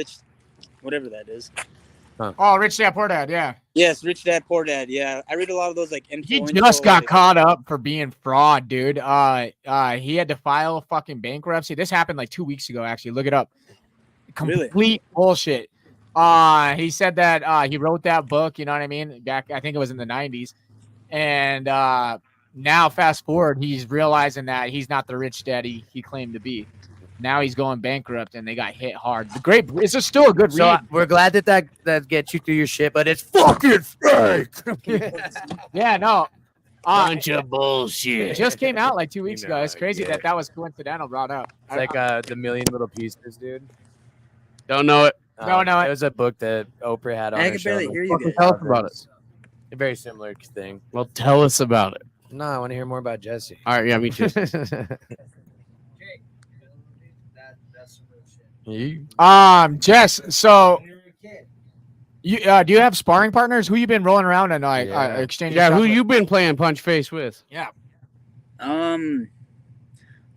whatever that is. Huh. Oh, Rich Dad, Poor Dad, yeah. Yes, Rich Dad, Poor Dad, yeah. I read a lot of those like influential. He just got caught up for being fraud, dude. He had to file fucking bankruptcy. This happened like 2 weeks ago, actually. Look it up. Complete bullshit. He said that he wrote that book, you know what I mean? Back, I think it was in the 90s. And now fast forward, he's realizing that he's not the rich daddy he claimed to be. Now he's going bankrupt, and they got hit hard. It's just still a good read. So we're glad that gets you through your shit, but it's fucking fake. Yeah, no. Bunch of bullshit. It just came out like 2 weeks ago. It's crazy that was coincidental brought up. It's like The Million Little Pieces, dude. Don't know it. Don't know it. It was a book that Oprah had on her I can barely hear you guys. Tell us about it. A very similar thing. Well, tell us about it. No, I want to hear more about Jesse. All right, yeah, me too. Jess, so you do you have sparring partners? Who you been rolling around and exchanging? Yeah, who you been playing punch face with? Yeah. Well,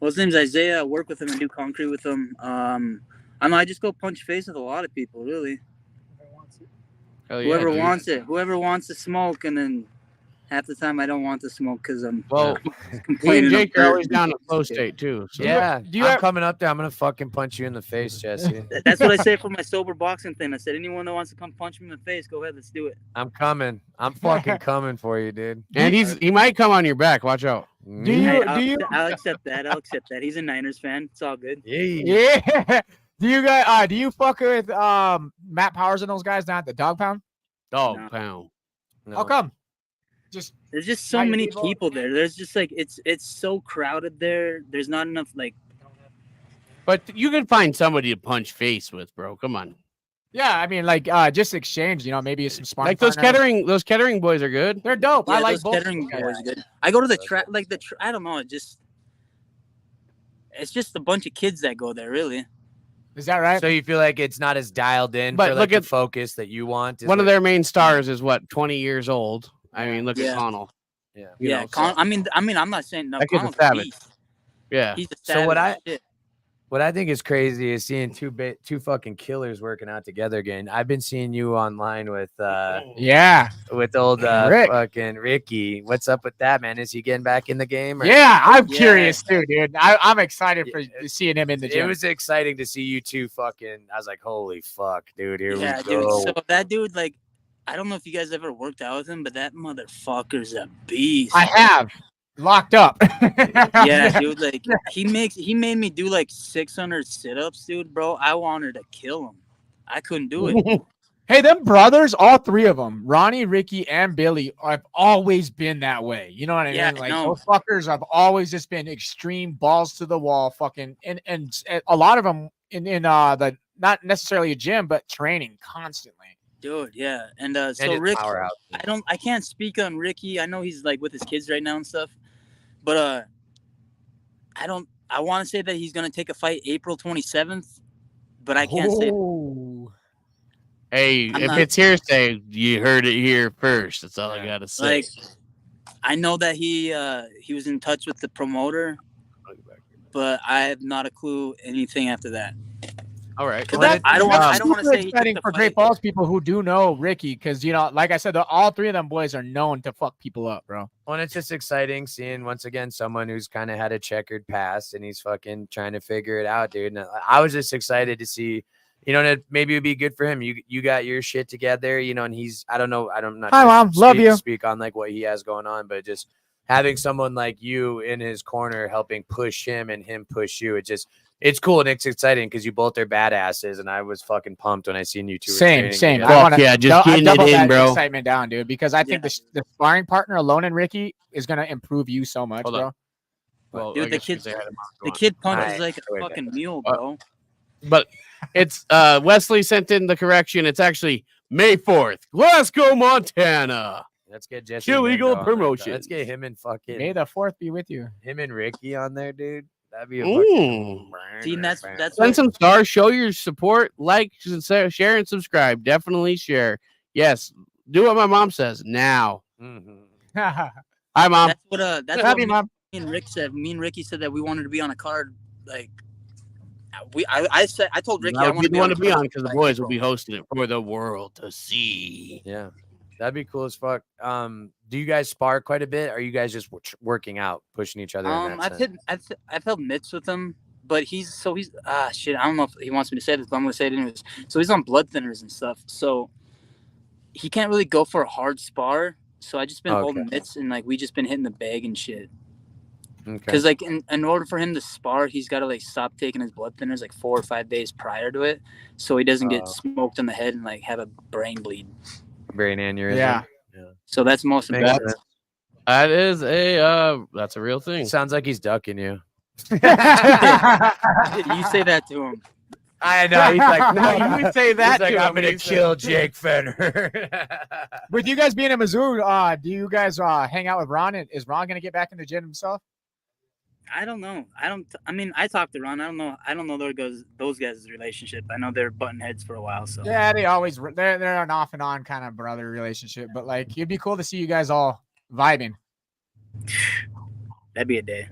his name's Isaiah. I work with him and do concrete with him. I just go punch face with a lot of people, really. Whoever wants it. Whoever wants to smoke, and then half the time I don't want to smoke because I'm me and Jake are always down at flow state too. So. Yeah, I'm coming up there. I'm gonna fucking punch you in the face, Jesse. That's what I say for my sober boxing thing. I said, anyone that wants to come punch me in the face, go ahead, let's do it. I'm coming. I'm fucking coming for you, dude. And he might come on your back. Watch out. I'll accept that. He's a Niners fan. It's all good. Yeah. Do you fuck with Matt Powers and those guys down at the Dog Pound? Dog Pound. No. How come? There's just so many people there. There's just like it's so crowded there. There's not enough like. But you can find somebody to punch face with, bro. Come on. Yeah, I mean, like just exchange. You know, maybe some smart. Like those Kettering boys are good. They're dope. Yeah, I like both. Kettering boys good. I go to the track I don't know. It's just a bunch of kids that go there, really. Is that right? So you feel like it's not as dialed in, but look at the focus that you want. One of their main stars is 20 years old. I mean, look at Connell. Yeah. I mean, I'm not saying no. Connell's a savage. Yeah. He's a savage. So what I think is crazy is seeing two fucking killers working out together again. I've been seeing you online with with old fucking Ricky. What's up with that, man? Is he getting back in the game? Yeah, I'm curious too, dude. I'm excited for seeing him in the gym. It was exciting to see you two fucking. I was like, holy fuck, dude. Here we go. Dude, so that dude, like, I don't know if you guys ever worked out with him, but that motherfucker's a beast. I have. Locked up. Yeah, dude, like he made me do like 600 sit-ups, dude, bro. I wanted to kill him. I couldn't do it. Hey, them brothers, all three of them, Ronnie, Ricky, and Billy, have always been that way. You know what I mean? Like those fuckers have always just been extreme balls to the wall, fucking, and a lot of them in the not necessarily a gym, but training constantly. Dude, yeah. And so just Rick, powerhouse. I can't speak on Ricky. I know he's like with his kids right now and stuff, but I want to say that he's gonna take a fight April 27th, but I can't say. Hey, if it's hearsay, you heard it here first. That's all I gotta say. Like, I know that he was in touch with the promoter, but I have not a clue anything after that. All right. I don't want to say exciting for Great Falls people who do know Ricky, because like I said, all three of them boys are known to fuck people up, bro. Well, and it's just exciting seeing once again someone who's kind of had a checkered past and he's fucking trying to figure it out, dude. And I was just excited to see, that maybe it'd be good for him. You got your shit together, and he's I'm not. Hi, Mom. Love you. Speak on like what he has going on, but just having someone like you in his corner helping push him and him push you, it's cool and it's exciting because you both are badasses, and I was fucking pumped when I seen you two. Same. Just getting it in, bro. Excitement down, dude, because I think the sparring partner alone in Ricky is gonna improve you so much, bro. Well, dude, the kid punches like a fucking mule, bro. But it's Wesley sent in the correction. It's actually May 4th, Glasgow, Montana. Let's get Jesse. Chill Eagle promotion. Let's get him and fucking May the 4th be with you. Him and Ricky on there, dude. That'd be a fucking. See, that's send some stars. Show your support. Like, share, and subscribe. Definitely share. Yes, do what my mom says now. Hi, Mom. That's what Mom. Me and Rick said. Me and Ricky said that we wanted to be on a card. Like, I told Ricky I want to be on because the boys will be hosting it for the world to see. Yeah. That'd be cool as fuck. Do you guys spar quite a bit? Or are you guys just working out, pushing each other? I've held mitts with him, but he's shit. I don't know if he wants me to say this, but I'm gonna say it anyways. So he's on blood thinners and stuff, so he can't really go for a hard spar. So I just been holding mitts and like we just been hitting the bag and shit. Because like in order for him to spar, he's got to like stop taking his blood thinners like 4 or 5 days prior to it, so he doesn't get smoked in the head and like have a brain bleed. Brain aneurysm. Yeah. So that's most important. That is that's a real thing. Sounds like he's ducking you. You say that to him. I know. He's like, no, you would say that to him. I'm gonna kill Jake Fenner. With you guys being in Mizzou, do you guys hang out with Ron? Is Ron gonna get back in the gym himself? I don't know. I mean, I talked to Ron. I don't know those guys' relationship. I know they're button heads for a while. So yeah, they're an off and on kind of brother relationship. But like, it'd be cool to see you guys all vibing. That'd be a day.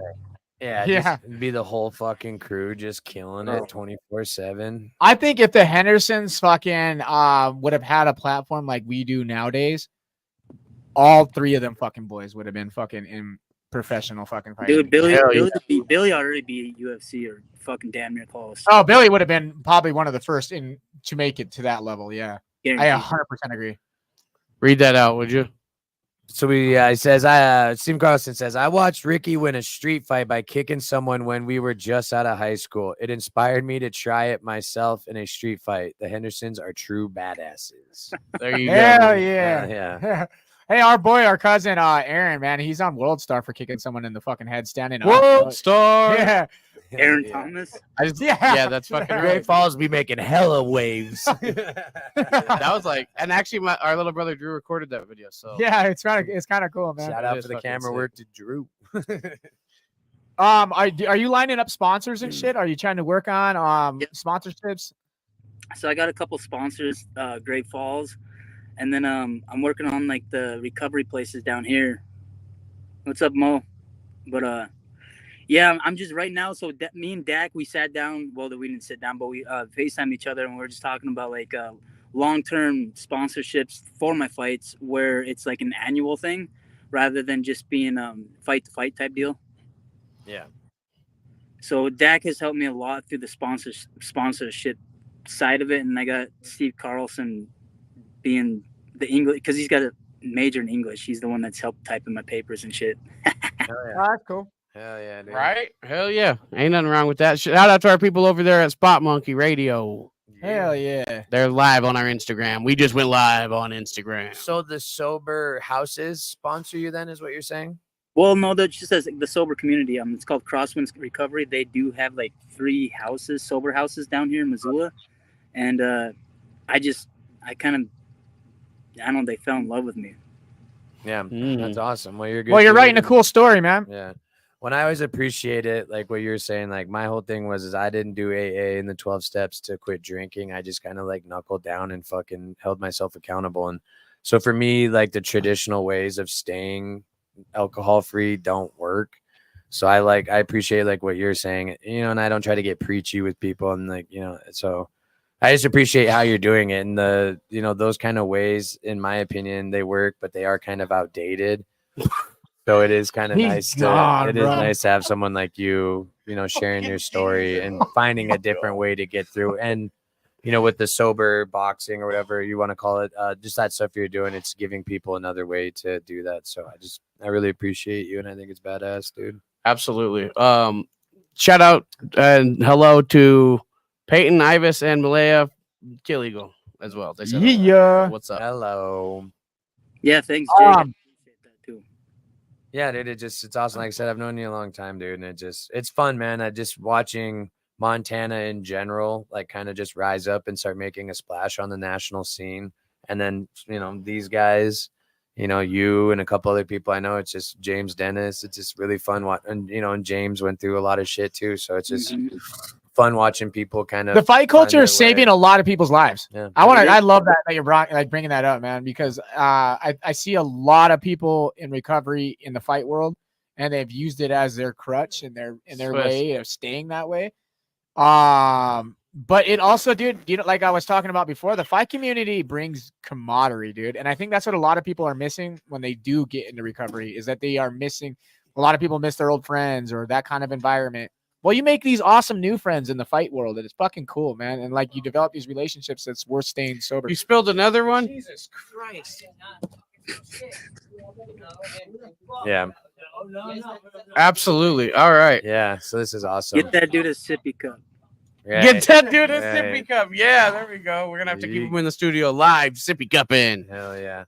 Yeah. It'd be the whole fucking crew just killing it 24/7. I think if the Hendersons fucking would have had a platform like we do nowadays, all three of them fucking boys would have been fucking in professional fucking fighting. Dude, Billy already be UFC or fucking damn near close. Oh, Billy would have been probably one of the first to make it to that level. Yeah. Guaranteed. I 100% agree. Read that out, would you? So he says, Steve Carlson says, I watched Ricky win a street fight by kicking someone when we were just out of high school. It inspired me to try it myself in a street fight. The Hendersons are true badasses. There you go. Hell yeah. Yeah. Hey, our cousin, Aaron, man, he's on World Star for kicking someone in the fucking head standing up. World Star. Yeah. Aaron Thomas. Yeah, that's fucking Great Falls be making hella waves. That was like, and actually, our little brother Drew recorded that video. So yeah, it's kind of cool, man. Shout out to the camera work to Drew. Are you lining up sponsors and shit? Are you trying to work on sponsorships? So I got a couple sponsors, Great Falls. And then I'm working on like the recovery places down here. What's up, Mo? But yeah, I'm just right now. So me and Dak, we sat down. Well, we didn't sit down, but we FaceTimed each other, and we were just talking about like long-term sponsorships for my fights, where it's like an annual thing rather than just being fight-to-fight type deal. Yeah. So Dak has helped me a lot through the sponsorship side of it, and I got Steve Carlson being the English, because he's got a major in English. He's the one that's helped type in my papers and shit. That's cool. Hell yeah, dude. Right? Hell yeah. Ain't nothing wrong with that. Shout out to our people over there at Spot Monkey Radio. Hell yeah. They're live on our Instagram. We just went live on Instagram. So the sober houses sponsor you then, is what you're saying? Well, no, that just says the sober community. It's called Crosswinds Recovery. They do have like 3 houses, sober houses down here in Missoula. and I don't know, they fell in love with me. Yeah, that's awesome. Well, you're good. Well, you're writing a cool story, man. Yeah. When I always appreciate it, like what you're saying, like my whole thing is I didn't do AA in the 12 steps to quit drinking. I just kind of like knuckled down and fucking held myself accountable. And so for me, like the traditional ways of staying alcohol free don't work. So I appreciate like what you're saying, you know, and I don't try to get preachy with people and like, you know, so I just appreciate how you're doing it. And the, you know, those kind of ways, in my opinion, they work, but they are kind of outdated. So it is kind of nice to have someone like you know, sharing your story and finding a different way to get through. And, you know, with the sober boxing or whatever you want to call it, just that stuff you're doing, it's giving people another way to do that. So I really appreciate you. And I think it's badass, dude. Absolutely. Shout out and hello to Peyton, Ivis, and Malaya Kill Eagle as well. They said hello. What's up? Hello. Yeah, thanks, Jake. I appreciate that too. Yeah, dude, it's awesome. Like I said, I've known you a long time, dude, and it's fun, man. I just watching Montana in general, like kind of just rise up and start making a splash on the national scene. And then, you know, these guys, you know, you and a couple other people I know, it's just James Dennis. It's just really fun. And, you know, and James went through a lot of shit too. So it's just fun watching people kind of. The fight culture is saving a lot of people's lives. Yeah. I love that you're bringing that up, man, because I see a lot of people in recovery in the fight world, and they've used it as their crutch and their way of staying that way. But it also, dude, you know, like I was talking about before, the fight community brings camaraderie, dude. And I think that's what a lot of people are missing when they do get into recovery, is that they are missing. A lot of people miss their old friends or that kind of environment. Well, you make these awesome new friends in the fight world, and it's fucking cool, man. And like you develop these relationships that's worth staying sober. You spilled another one? Jesus Christ. Yeah. Absolutely. All right. Yeah. So this is awesome. Get that dude a sippy cup. Right. Get that dude a sippy cup. Yeah, there we go. We're gonna have to keep him in the studio live. Sippy cup in. Hell yeah.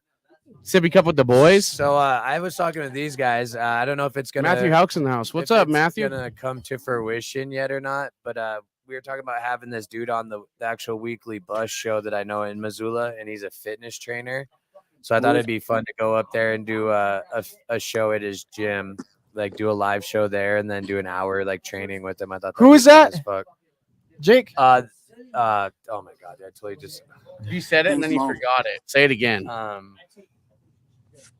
Sippy cup with the boys. So I was talking with these guys. I don't know if it's gonna Matthew Houck's in the house. What's up, Matthew? Gonna come to fruition yet or not? But we were talking about having this dude on the actual weekly bus show that I know in Missoula, and he's a fitness trainer. So I thought it'd be fun to go up there and do a show at his gym, like do a live show there, and then do an hour like training with him. I thought. Who is that? Jake. Oh my god! I totally just. You said it and then you forgot it. Say it again.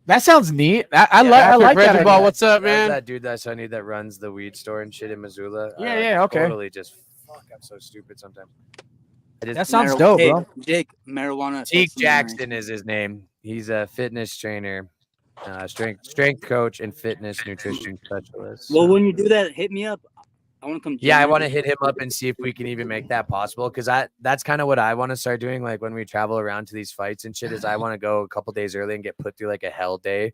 That sounds neat. I like that. Ball. What's up, man? That dude that's funny that runs the weed store and shit in Missoula. Yeah, okay. Totally just I'm so stupid sometimes. That sounds dope, bro. Jake, marijuana. Teak Jackson is his name. He's a fitness trainer, strength coach, and fitness nutrition specialist. Well, when you do that, hit me up. I want to come. Yeah, I want to hit him up and see if we can even make that possible. Because that's kind of what I want to start doing. Like when we travel around to these fights and shit, is I want to go a couple days early and get put through like a hell day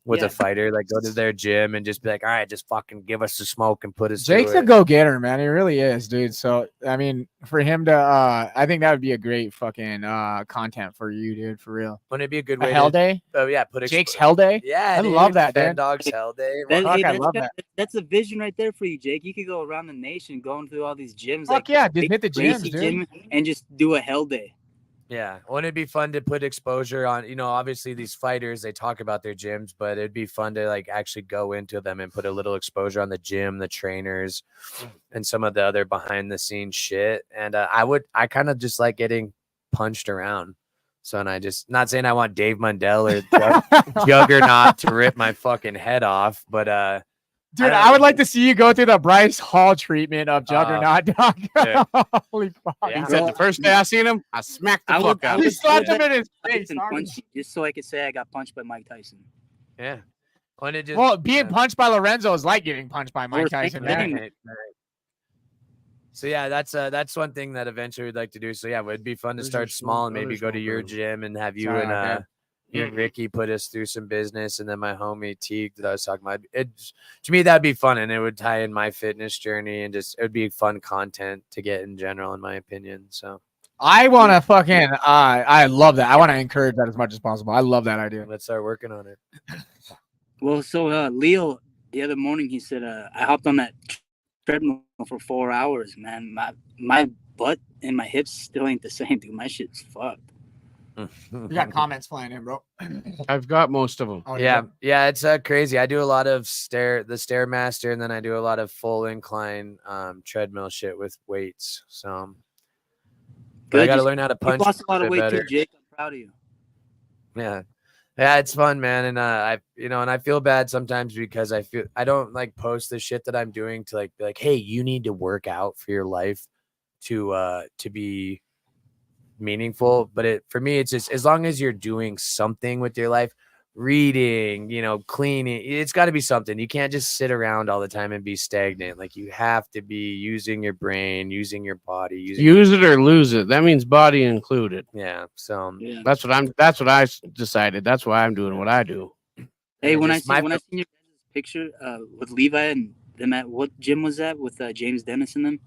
with a fighter. Like go to their gym and just be like, all right, just fucking give us the smoke and put us. Jake's a go-getter, man. He really is, dude. So I mean, for him to, I think that would be a great fucking content for you, dude. For real. Wouldn't it be a good way? Hell day. Oh yeah, Jake's Hell Day. Yeah, I love that, dude. Dog's Hell Day. I love that. That's a vision right there for you, Jake. You could go around the nation, going through all these gyms. Fuck yeah, dude, hit the gyms, dude. Gym and just do a Hell Day. Yeah, wouldn't it be fun to put exposure on? You know, obviously these fighters, they talk about their gyms, but it'd be fun to like actually go into them and put a little exposure on the gym, the trainers, and some of the other behind the scenes shit. And I kind of just like getting punched around. So, and I just, not saying I want Dave Mundell or Juggernaut to rip my fucking head off, but dude, I would like to see you go through the Bryce Hall treatment of Juggernaut, dog. Holy fuck. Yeah, he said the first day I seen him, I smacked the fuck out. He slapped him in his face. Just so I could say I got punched by Mike Tyson. Yeah. Well, being punched by Lorenzo is like getting punched by Mike Tyson, man. So yeah, that's one thing that eventually we'd like to do. So yeah, it'd be fun to start small and maybe go to your gym and have you and Ricky put us through some business, and then my homie Teague that I was talking about. To me, that'd be fun, and it would tie in my fitness journey, and just it would be fun content to get in general, in my opinion. So I want to fucking I love that. I want to encourage that as much as possible. I love that idea. Let's start working on it. Well, so Leo, the other morning he said I hopped on that treadmill for 4 hours, man. My butt and my hips still ain't the same, dude. My shit's fucked. You got comments flying in, bro. I've got most of them. Oh, Yeah, it's crazy. I do a lot of the Stairmaster, and then I do a lot of full incline treadmill shit with weights. So but I got to learn how to punch. You lost a lot of weight better. too, Jake. I'm proud of you. Yeah, it's fun, man. And and I feel bad sometimes because I don't like post the shit that I'm doing to like be like, hey, you need to work out for your life to be meaningful. But for me, it's just as long as you're doing something with your life, reading, cleaning, it's got to be something. You can't just sit around all the time and be stagnant. Like you have to be using your brain, using your body, use it or lose it. That means body included. Yeah. So that's what I decided. That's why I'm doing what I do. Hey, when I seen your picture with Levi and them at what gym was that with James Dennis and them?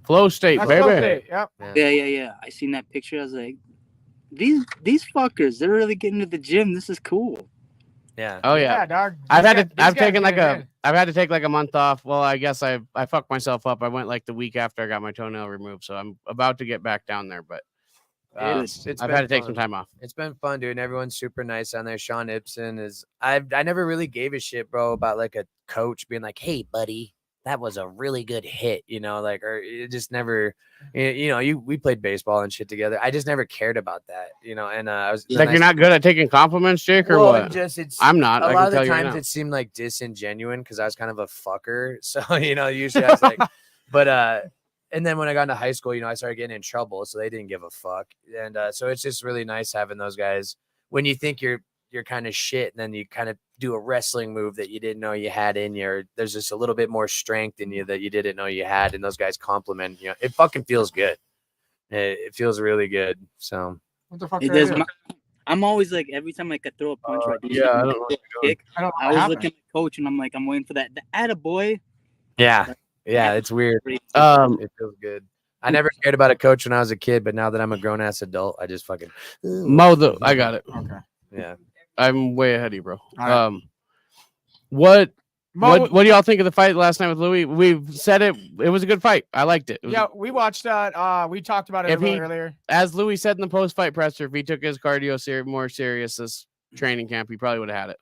Flow State, baby. Flow State, yep. Yeah. I seen that picture. I was like, these fuckers, they're really getting to the gym. This is cool. Yeah. Oh yeah, dog. I've had to take like a month off. Well, I guess I fucked myself up. I went like the week after I got my toenail removed, so I'm about to get back down there. But I've had to take some time off. It's been fun, dude. And everyone's super nice on there. Sean Ibsen is. I never really gave a shit, bro, about like a coach being like, "Hey, buddy, that was a really good hit," or it just never, we played baseball and shit together. I just never cared about that, and I was like, you're not good at taking compliments, Jake, or what? I'm not. A lot of the times it seemed like disingenuine because I was kind of a fucker. So, usually I was like, but, and then when I got into high school, I started getting in trouble, so they didn't give a fuck. And so it's just really nice having those guys when you think you're kind of shit, and then you kind of do a wrestling move that you didn't know you had in you, or there's just a little bit more strength in you that you didn't know you had, and those guys compliment you. It fucking feels good. It feels really good. So what the fuck? It does. I'm always like, every time like I throw a punch or I always look at my coach and I'm like, I'm waiting for that attaboy. Yeah, it's weird. It feels good. I never cared about a coach when I was a kid, but now that I'm a grown ass adult, I just fucking I got it. Okay. Yeah. I'm way ahead of you, bro. Right. What do y'all think of the fight last night with Louis? We've said it was a good fight. I liked it. We watched that. We talked about it earlier. As Louis said in the post-fight presser, if he took his cardio more serious this training camp, he probably would have had it.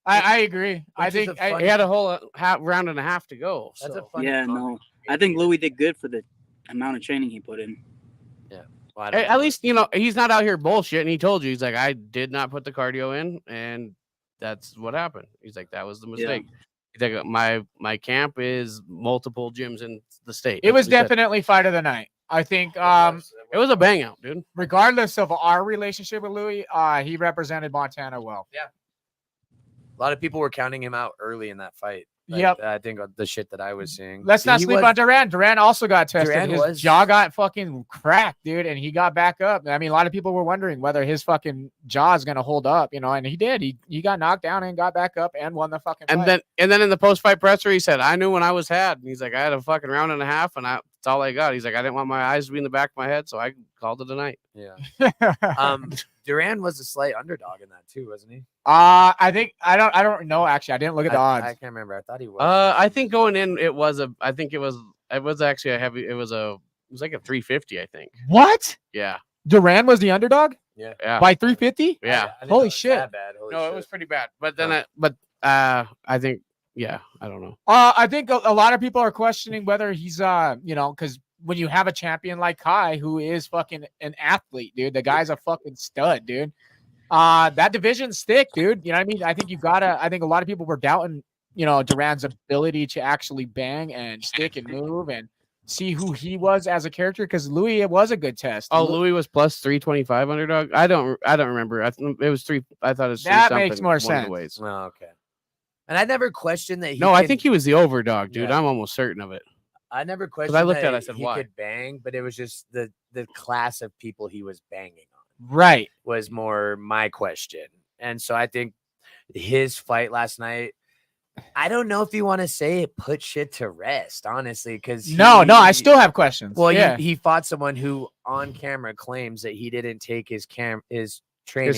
I agree. I think he had a whole round and a half to go. That's a funny no. I think Louis did good for the amount of training he put in. Yeah. Well, at least, he's not out here bullshitting. He told you, he's like, I did not put the cardio in, and that's what happened. He's like, that was the mistake. Yeah. He's like, my camp is multiple gyms in the state. It was definitely fight of the night. I think it was a bang out, dude. Regardless of our relationship with Louis, he represented Montana well. Yeah. A lot of people were counting him out early in that fight. Yep. I think the shit that I was seeing. Let's not sleep on Duran. Duran also got tested. His jaw got fucking cracked, dude, and he got back up. I mean, a lot of people were wondering whether his fucking jaw is gonna hold up, and he did. He got knocked down and got back up and won the fucking fight. And then in the post-fight presser, he said, I knew when I was had. And he's like, I had a fucking round and a half, and that's all I got. He's like, I didn't want my eyes to be in the back of my head, so I called it a night. Yeah. Duran was a slight underdog in that too, wasn't he? I think I don't know actually. I didn't look at the odds. I can't remember. I thought he was. I think going in it was actually a heavy. It was like a 350, I think. What? Yeah. Duran was the underdog? Yeah. By 350? Yeah. Holy shit. It was pretty bad. But then I think I don't know. I think a lot of people are questioning whether he's because when you have a champion like Kai, who is fucking an athlete, dude, the guy's a fucking stud, dude. That division's thick, dude. You know what I mean? I think I think a lot of people were doubting, Duran's ability to actually bang and stick and move and see who he was as a character. Because Louis, it was a good test. Oh, Louis was plus 325 underdog. I don't remember. It was 3. I thought it was 3 that something. Makes more sense. Oh, okay. And I never questioned that. I think he was the overdog, dude. Yeah. I'm almost certain of it. I never questioned. I looked at it, I said, he why? Could bang, but it was just the class of people he was banging on. Right. Was more my question. And so I think his fight last night, I don't know if you want to say it put shit to rest, honestly, because no, I still have questions. Well, yeah, he fought someone who on camera claims that he didn't take his training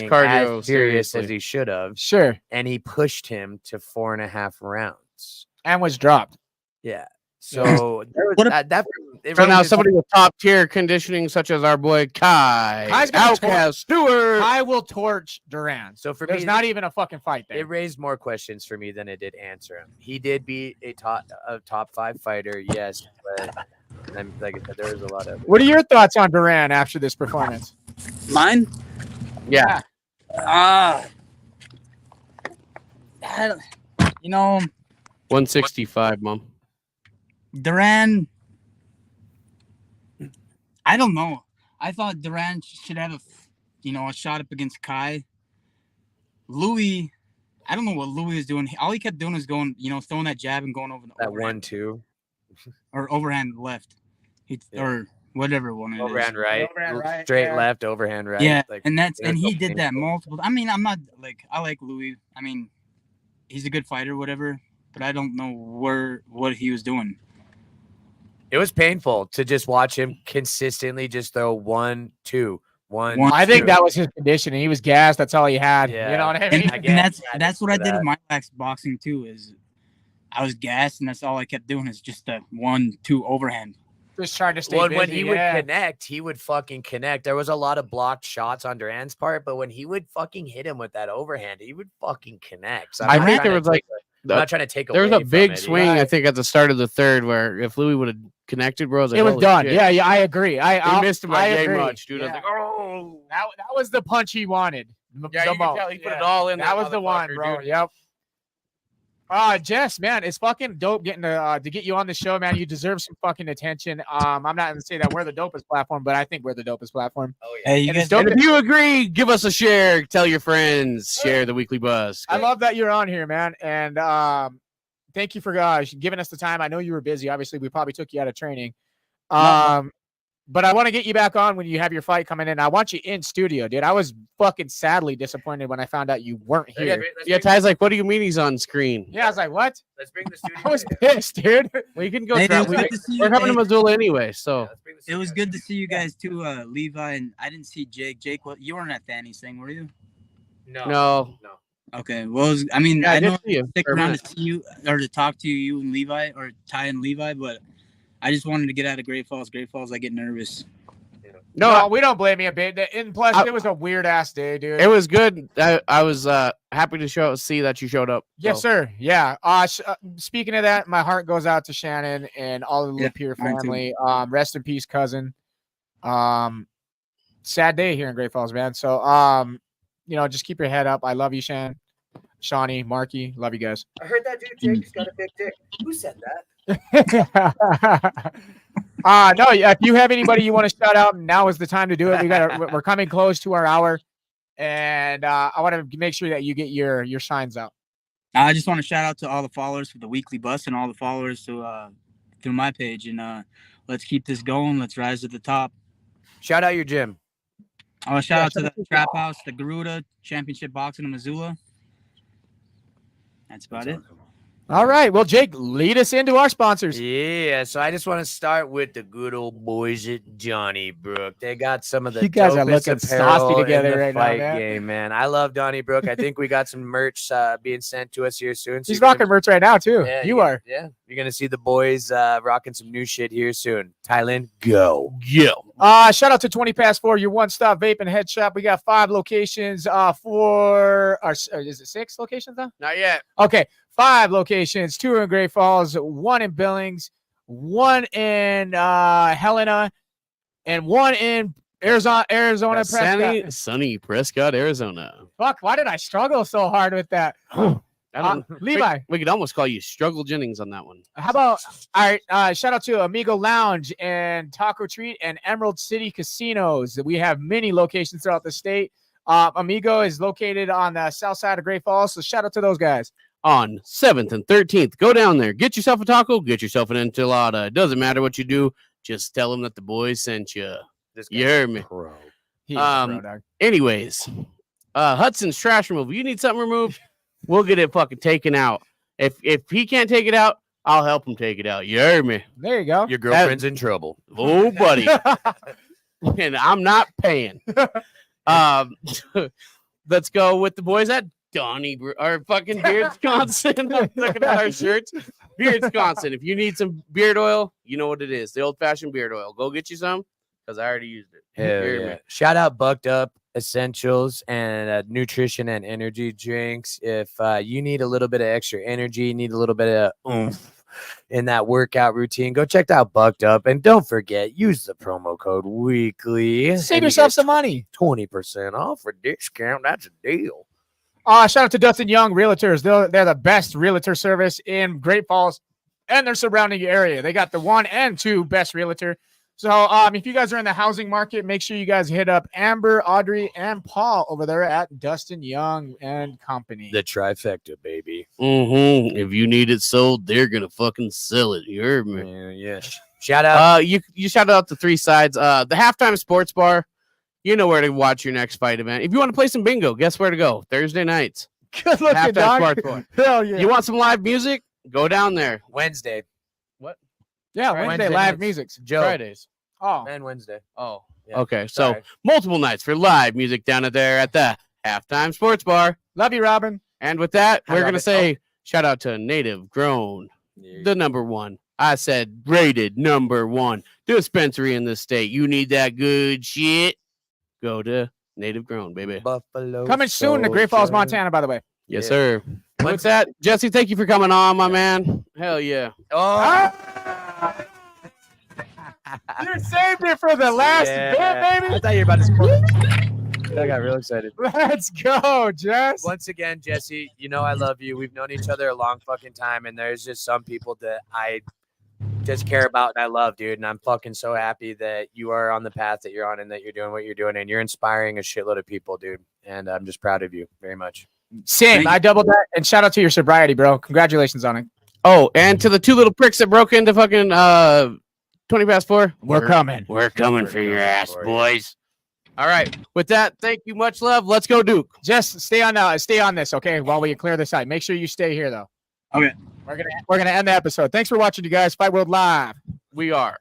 cardio as serious as he should have. Sure. And he pushed him to 4.5 rounds. And was dropped. Yeah. So there was that it So really now just- somebody with top tier conditioning, such as our boy Kai, Kai's gonna Outcast Stewart. I will torch Duran. So for There's me, not even a fucking fight there. it raised more questions for me than it did answer him. He did beat a top 5 fighter, yes, but like I said, there was a lot of. What are your thoughts on Duran after this performance? Mine? Yeah. You know, 165, Mom. Duran, I don't know. I thought Duran should have a shot up against Kai. Louis, I don't know what Louis is doing. All he kept doing is going, throwing that jab and going over the That overhand. 1-2 Or overhand left. Or whatever one it is. overhand right, Overhand right, straight yeah. left, overhand right. Yeah, like, and he so did that painful. multiple. I mean, I'm not I like Louis. I mean, he's a good fighter, whatever. But I don't know what he was doing. It was painful to just watch him consistently just throw 1-2, 1. I think that was his conditioning. He was gassed. That's all he had. Yeah. You know what I mean? And that's what I did with my boxing too. Is I was gassed, and that's all I kept doing is just a 1-2 overhand. Just trying to stay When busy. he would connect, he would fucking connect. There was a lot of blocked shots on Duran's part, but when he would fucking hit him with that overhand, he would fucking connect. So I think there was I'm not trying to take there was away a big from it. swing, I think, at the start of the third, where if Louis would have connected, bro, it was done. Yeah, I agree. He missed him by I yay agree. much, dude. Yeah. I was like, oh, That was the punch he wanted. yeah, you can tell he put it all in. That was the one, bro. Dude. Yep. Jess, man, it's fucking dope getting to get you on the show, man. You deserve some fucking attention. I'm not gonna say that we're the dopest platform, but I think we're the dopest platform. Oh, yeah. Hey, you And guys, it's dope And if you agree, give us a share. Tell your friends. Share the weekly buzz. I love that you're on here, man. And thank you for giving us the time. I know you were busy. Obviously, we probably took you out of training. But I want to get you back on when you have your fight coming in. I want you in studio, dude. I was fucking sadly disappointed when I found out you weren't here. Yeah, Ty's like, what do you mean he's on screen? Yeah, I was like, what? Let's bring the studio. I was pissed, dude. Well, you can go. Hey, try- it was good to see we're you. coming to Hey, Missoula anyway, so. it was good to see you guys too, Levi, and I didn't see Jake. Jake, you weren't at Danny's thing, were you? No. Okay. Well, I mean, Yeah, I I did know see you. stick for a around minute. to see you or to talk to you and Levi or Ty and Levi, but I just wanted to get out of Great Falls. Great Falls, I get nervous. No, we don't blame you a bit. And plus, it was a weird ass day, dude. It was good. I was happy to see that you showed up. Yes, so. sir. Yeah. Speaking of that, my heart goes out to Shannon and all of the Lapeer mine too. family. Rest in peace, cousin. Sad day here in Great Falls, man. So, just keep your head up. I love you, Shawnee, Marky. Love you guys. I heard that dude Jake's got a big dick. Who said that? No, if you have anybody you want to shout out, now is the time to do it. We're coming close to our hour, and I want to make sure that you get your signs out. I just want to shout out to all the followers for the weekly bus and all the followers through my page, and let's keep this going. Let's rise to the top. Shout out your gym. I want to shout out to the Trap House, the Garuda Championship Boxing in Missoula. That's about it. All right. Well, Jake, lead us into our sponsors. Yeah, so I just want to start with the good old boys at Donnybrook. They got some of the You guys are dopest looking apparel saucy together in the right now, fight man. game, man. I love Donnybrook. I think we got some merch being sent to us here soon. So He's you're gonna- rocking merch right now, too. Yeah, you are. Yeah, you're gonna see the boys rocking some new shit here soon. Thailand, go. Shout out to 20 Past 4, your one-stop vape and head shop. We got 5 locations is it 6 locations now? Not yet. Okay, 5 locations, 2 in Great Falls, 1 in Billings, 1 in Helena, and 1 in Arizona Prescott. Sunny Prescott, Arizona. Fuck, why did I struggle so hard with that? I don't, Levi. we could almost call you Struggle Jennings on that one. How about, all right, shout out to Amigo Lounge and Taco Treat and Emerald City Casinos. We have many locations throughout the state. Amigo is located on the south side of Great Falls, so shout out to those guys. On 7th and 13th, go down there, get yourself a taco, get yourself an enchilada. It doesn't matter what you do, just tell them that the boys sent you. You heard me. Pro. He is a pro, dog. Anyways, Hudson's trash removal. You need something removed? We'll get it fucking taken out. If he can't take it out, I'll help him take it out. You heard me. There you go. Your girlfriend's in trouble. Oh, buddy. And I'm not paying. Let's go with the boys at Donnybrook or fucking Beard, Wisconsin. I'm looking at our shirts. Beard Wisconsin. If you need some beard oil, you know what it is. The old-fashioned beard oil. Go get you some because I already used it. Hell Hear yeah. me. Shout out Bucked Up Essentials and nutrition and energy drinks. If you need a little bit of extra energy, need a little bit of oomph in that workout routine, go check out Bucked Up. And don't forget, use the promo code WEEKLY. Save yourself some money. 20% off for discount. That's a deal. Shout out to Dustin Young Realtors. They're the best realtor service in Great Falls and their surrounding area. They got the 1 and 2 best realtor. So if you guys are in the housing market, make sure you guys hit up Amber, Audrey, and Paul over there at Dustin Young and Company. The trifecta, baby. If you need it sold, they're gonna fucking sell it. You heard me. Yes. Shout out. You shout out the 3 sides. The Halftime Sports Bar. You know where to watch your next fight event. If you want to play some bingo, guess where to go? Thursday nights. Good looking, Halftime dog. Sports Bar. Hell yeah. You want some live music? Go down there. Wednesday. Yeah, Friday. Wednesday Wednesday live nights. music's. Joe. Fridays. Oh, And Wednesday. Oh, Yeah. okay. So Sorry. multiple nights for live music down there at the Halftime Sports Bar. love you, Robin. And with that, Hi, we're going Robin. to say shout out to Native Grown, the number 1. I said rated number 1 dispensary in the state. You need that good shit? Go to Native Grown, baby. Buffalo. Coming soon to Great Falls, Montana, by the way. Yes, Yeah. sir. With that, Jesse, thank you for coming on, my man. Hell yeah. Oh, You saved it for the last bit, I baby. thought you were about to score. I got real excited. Let's go, Jess. Once again, Jesse, you know I love you. We've known each other a long fucking time, and there's just some people that I just care about and I love, dude. And I'm fucking so happy that you are on the path that you're on and that you're doing what you're doing, and you're inspiring a shitload of people, dude. And I'm just proud of you very much. Same. I doubled that. And shout out to your sobriety, bro. Congratulations on it. Oh, and to the 2 little pricks that broke into fucking 20 past 4. We're coming. We're coming for your ass, boys. All right. With that, thank you. Much love. Let's go, Duke. Just stay on this, okay? While we clear this out. Make sure you stay here though. Okay. We're gonna end the episode. Thanks for watching, you guys. Fight World Live. We are.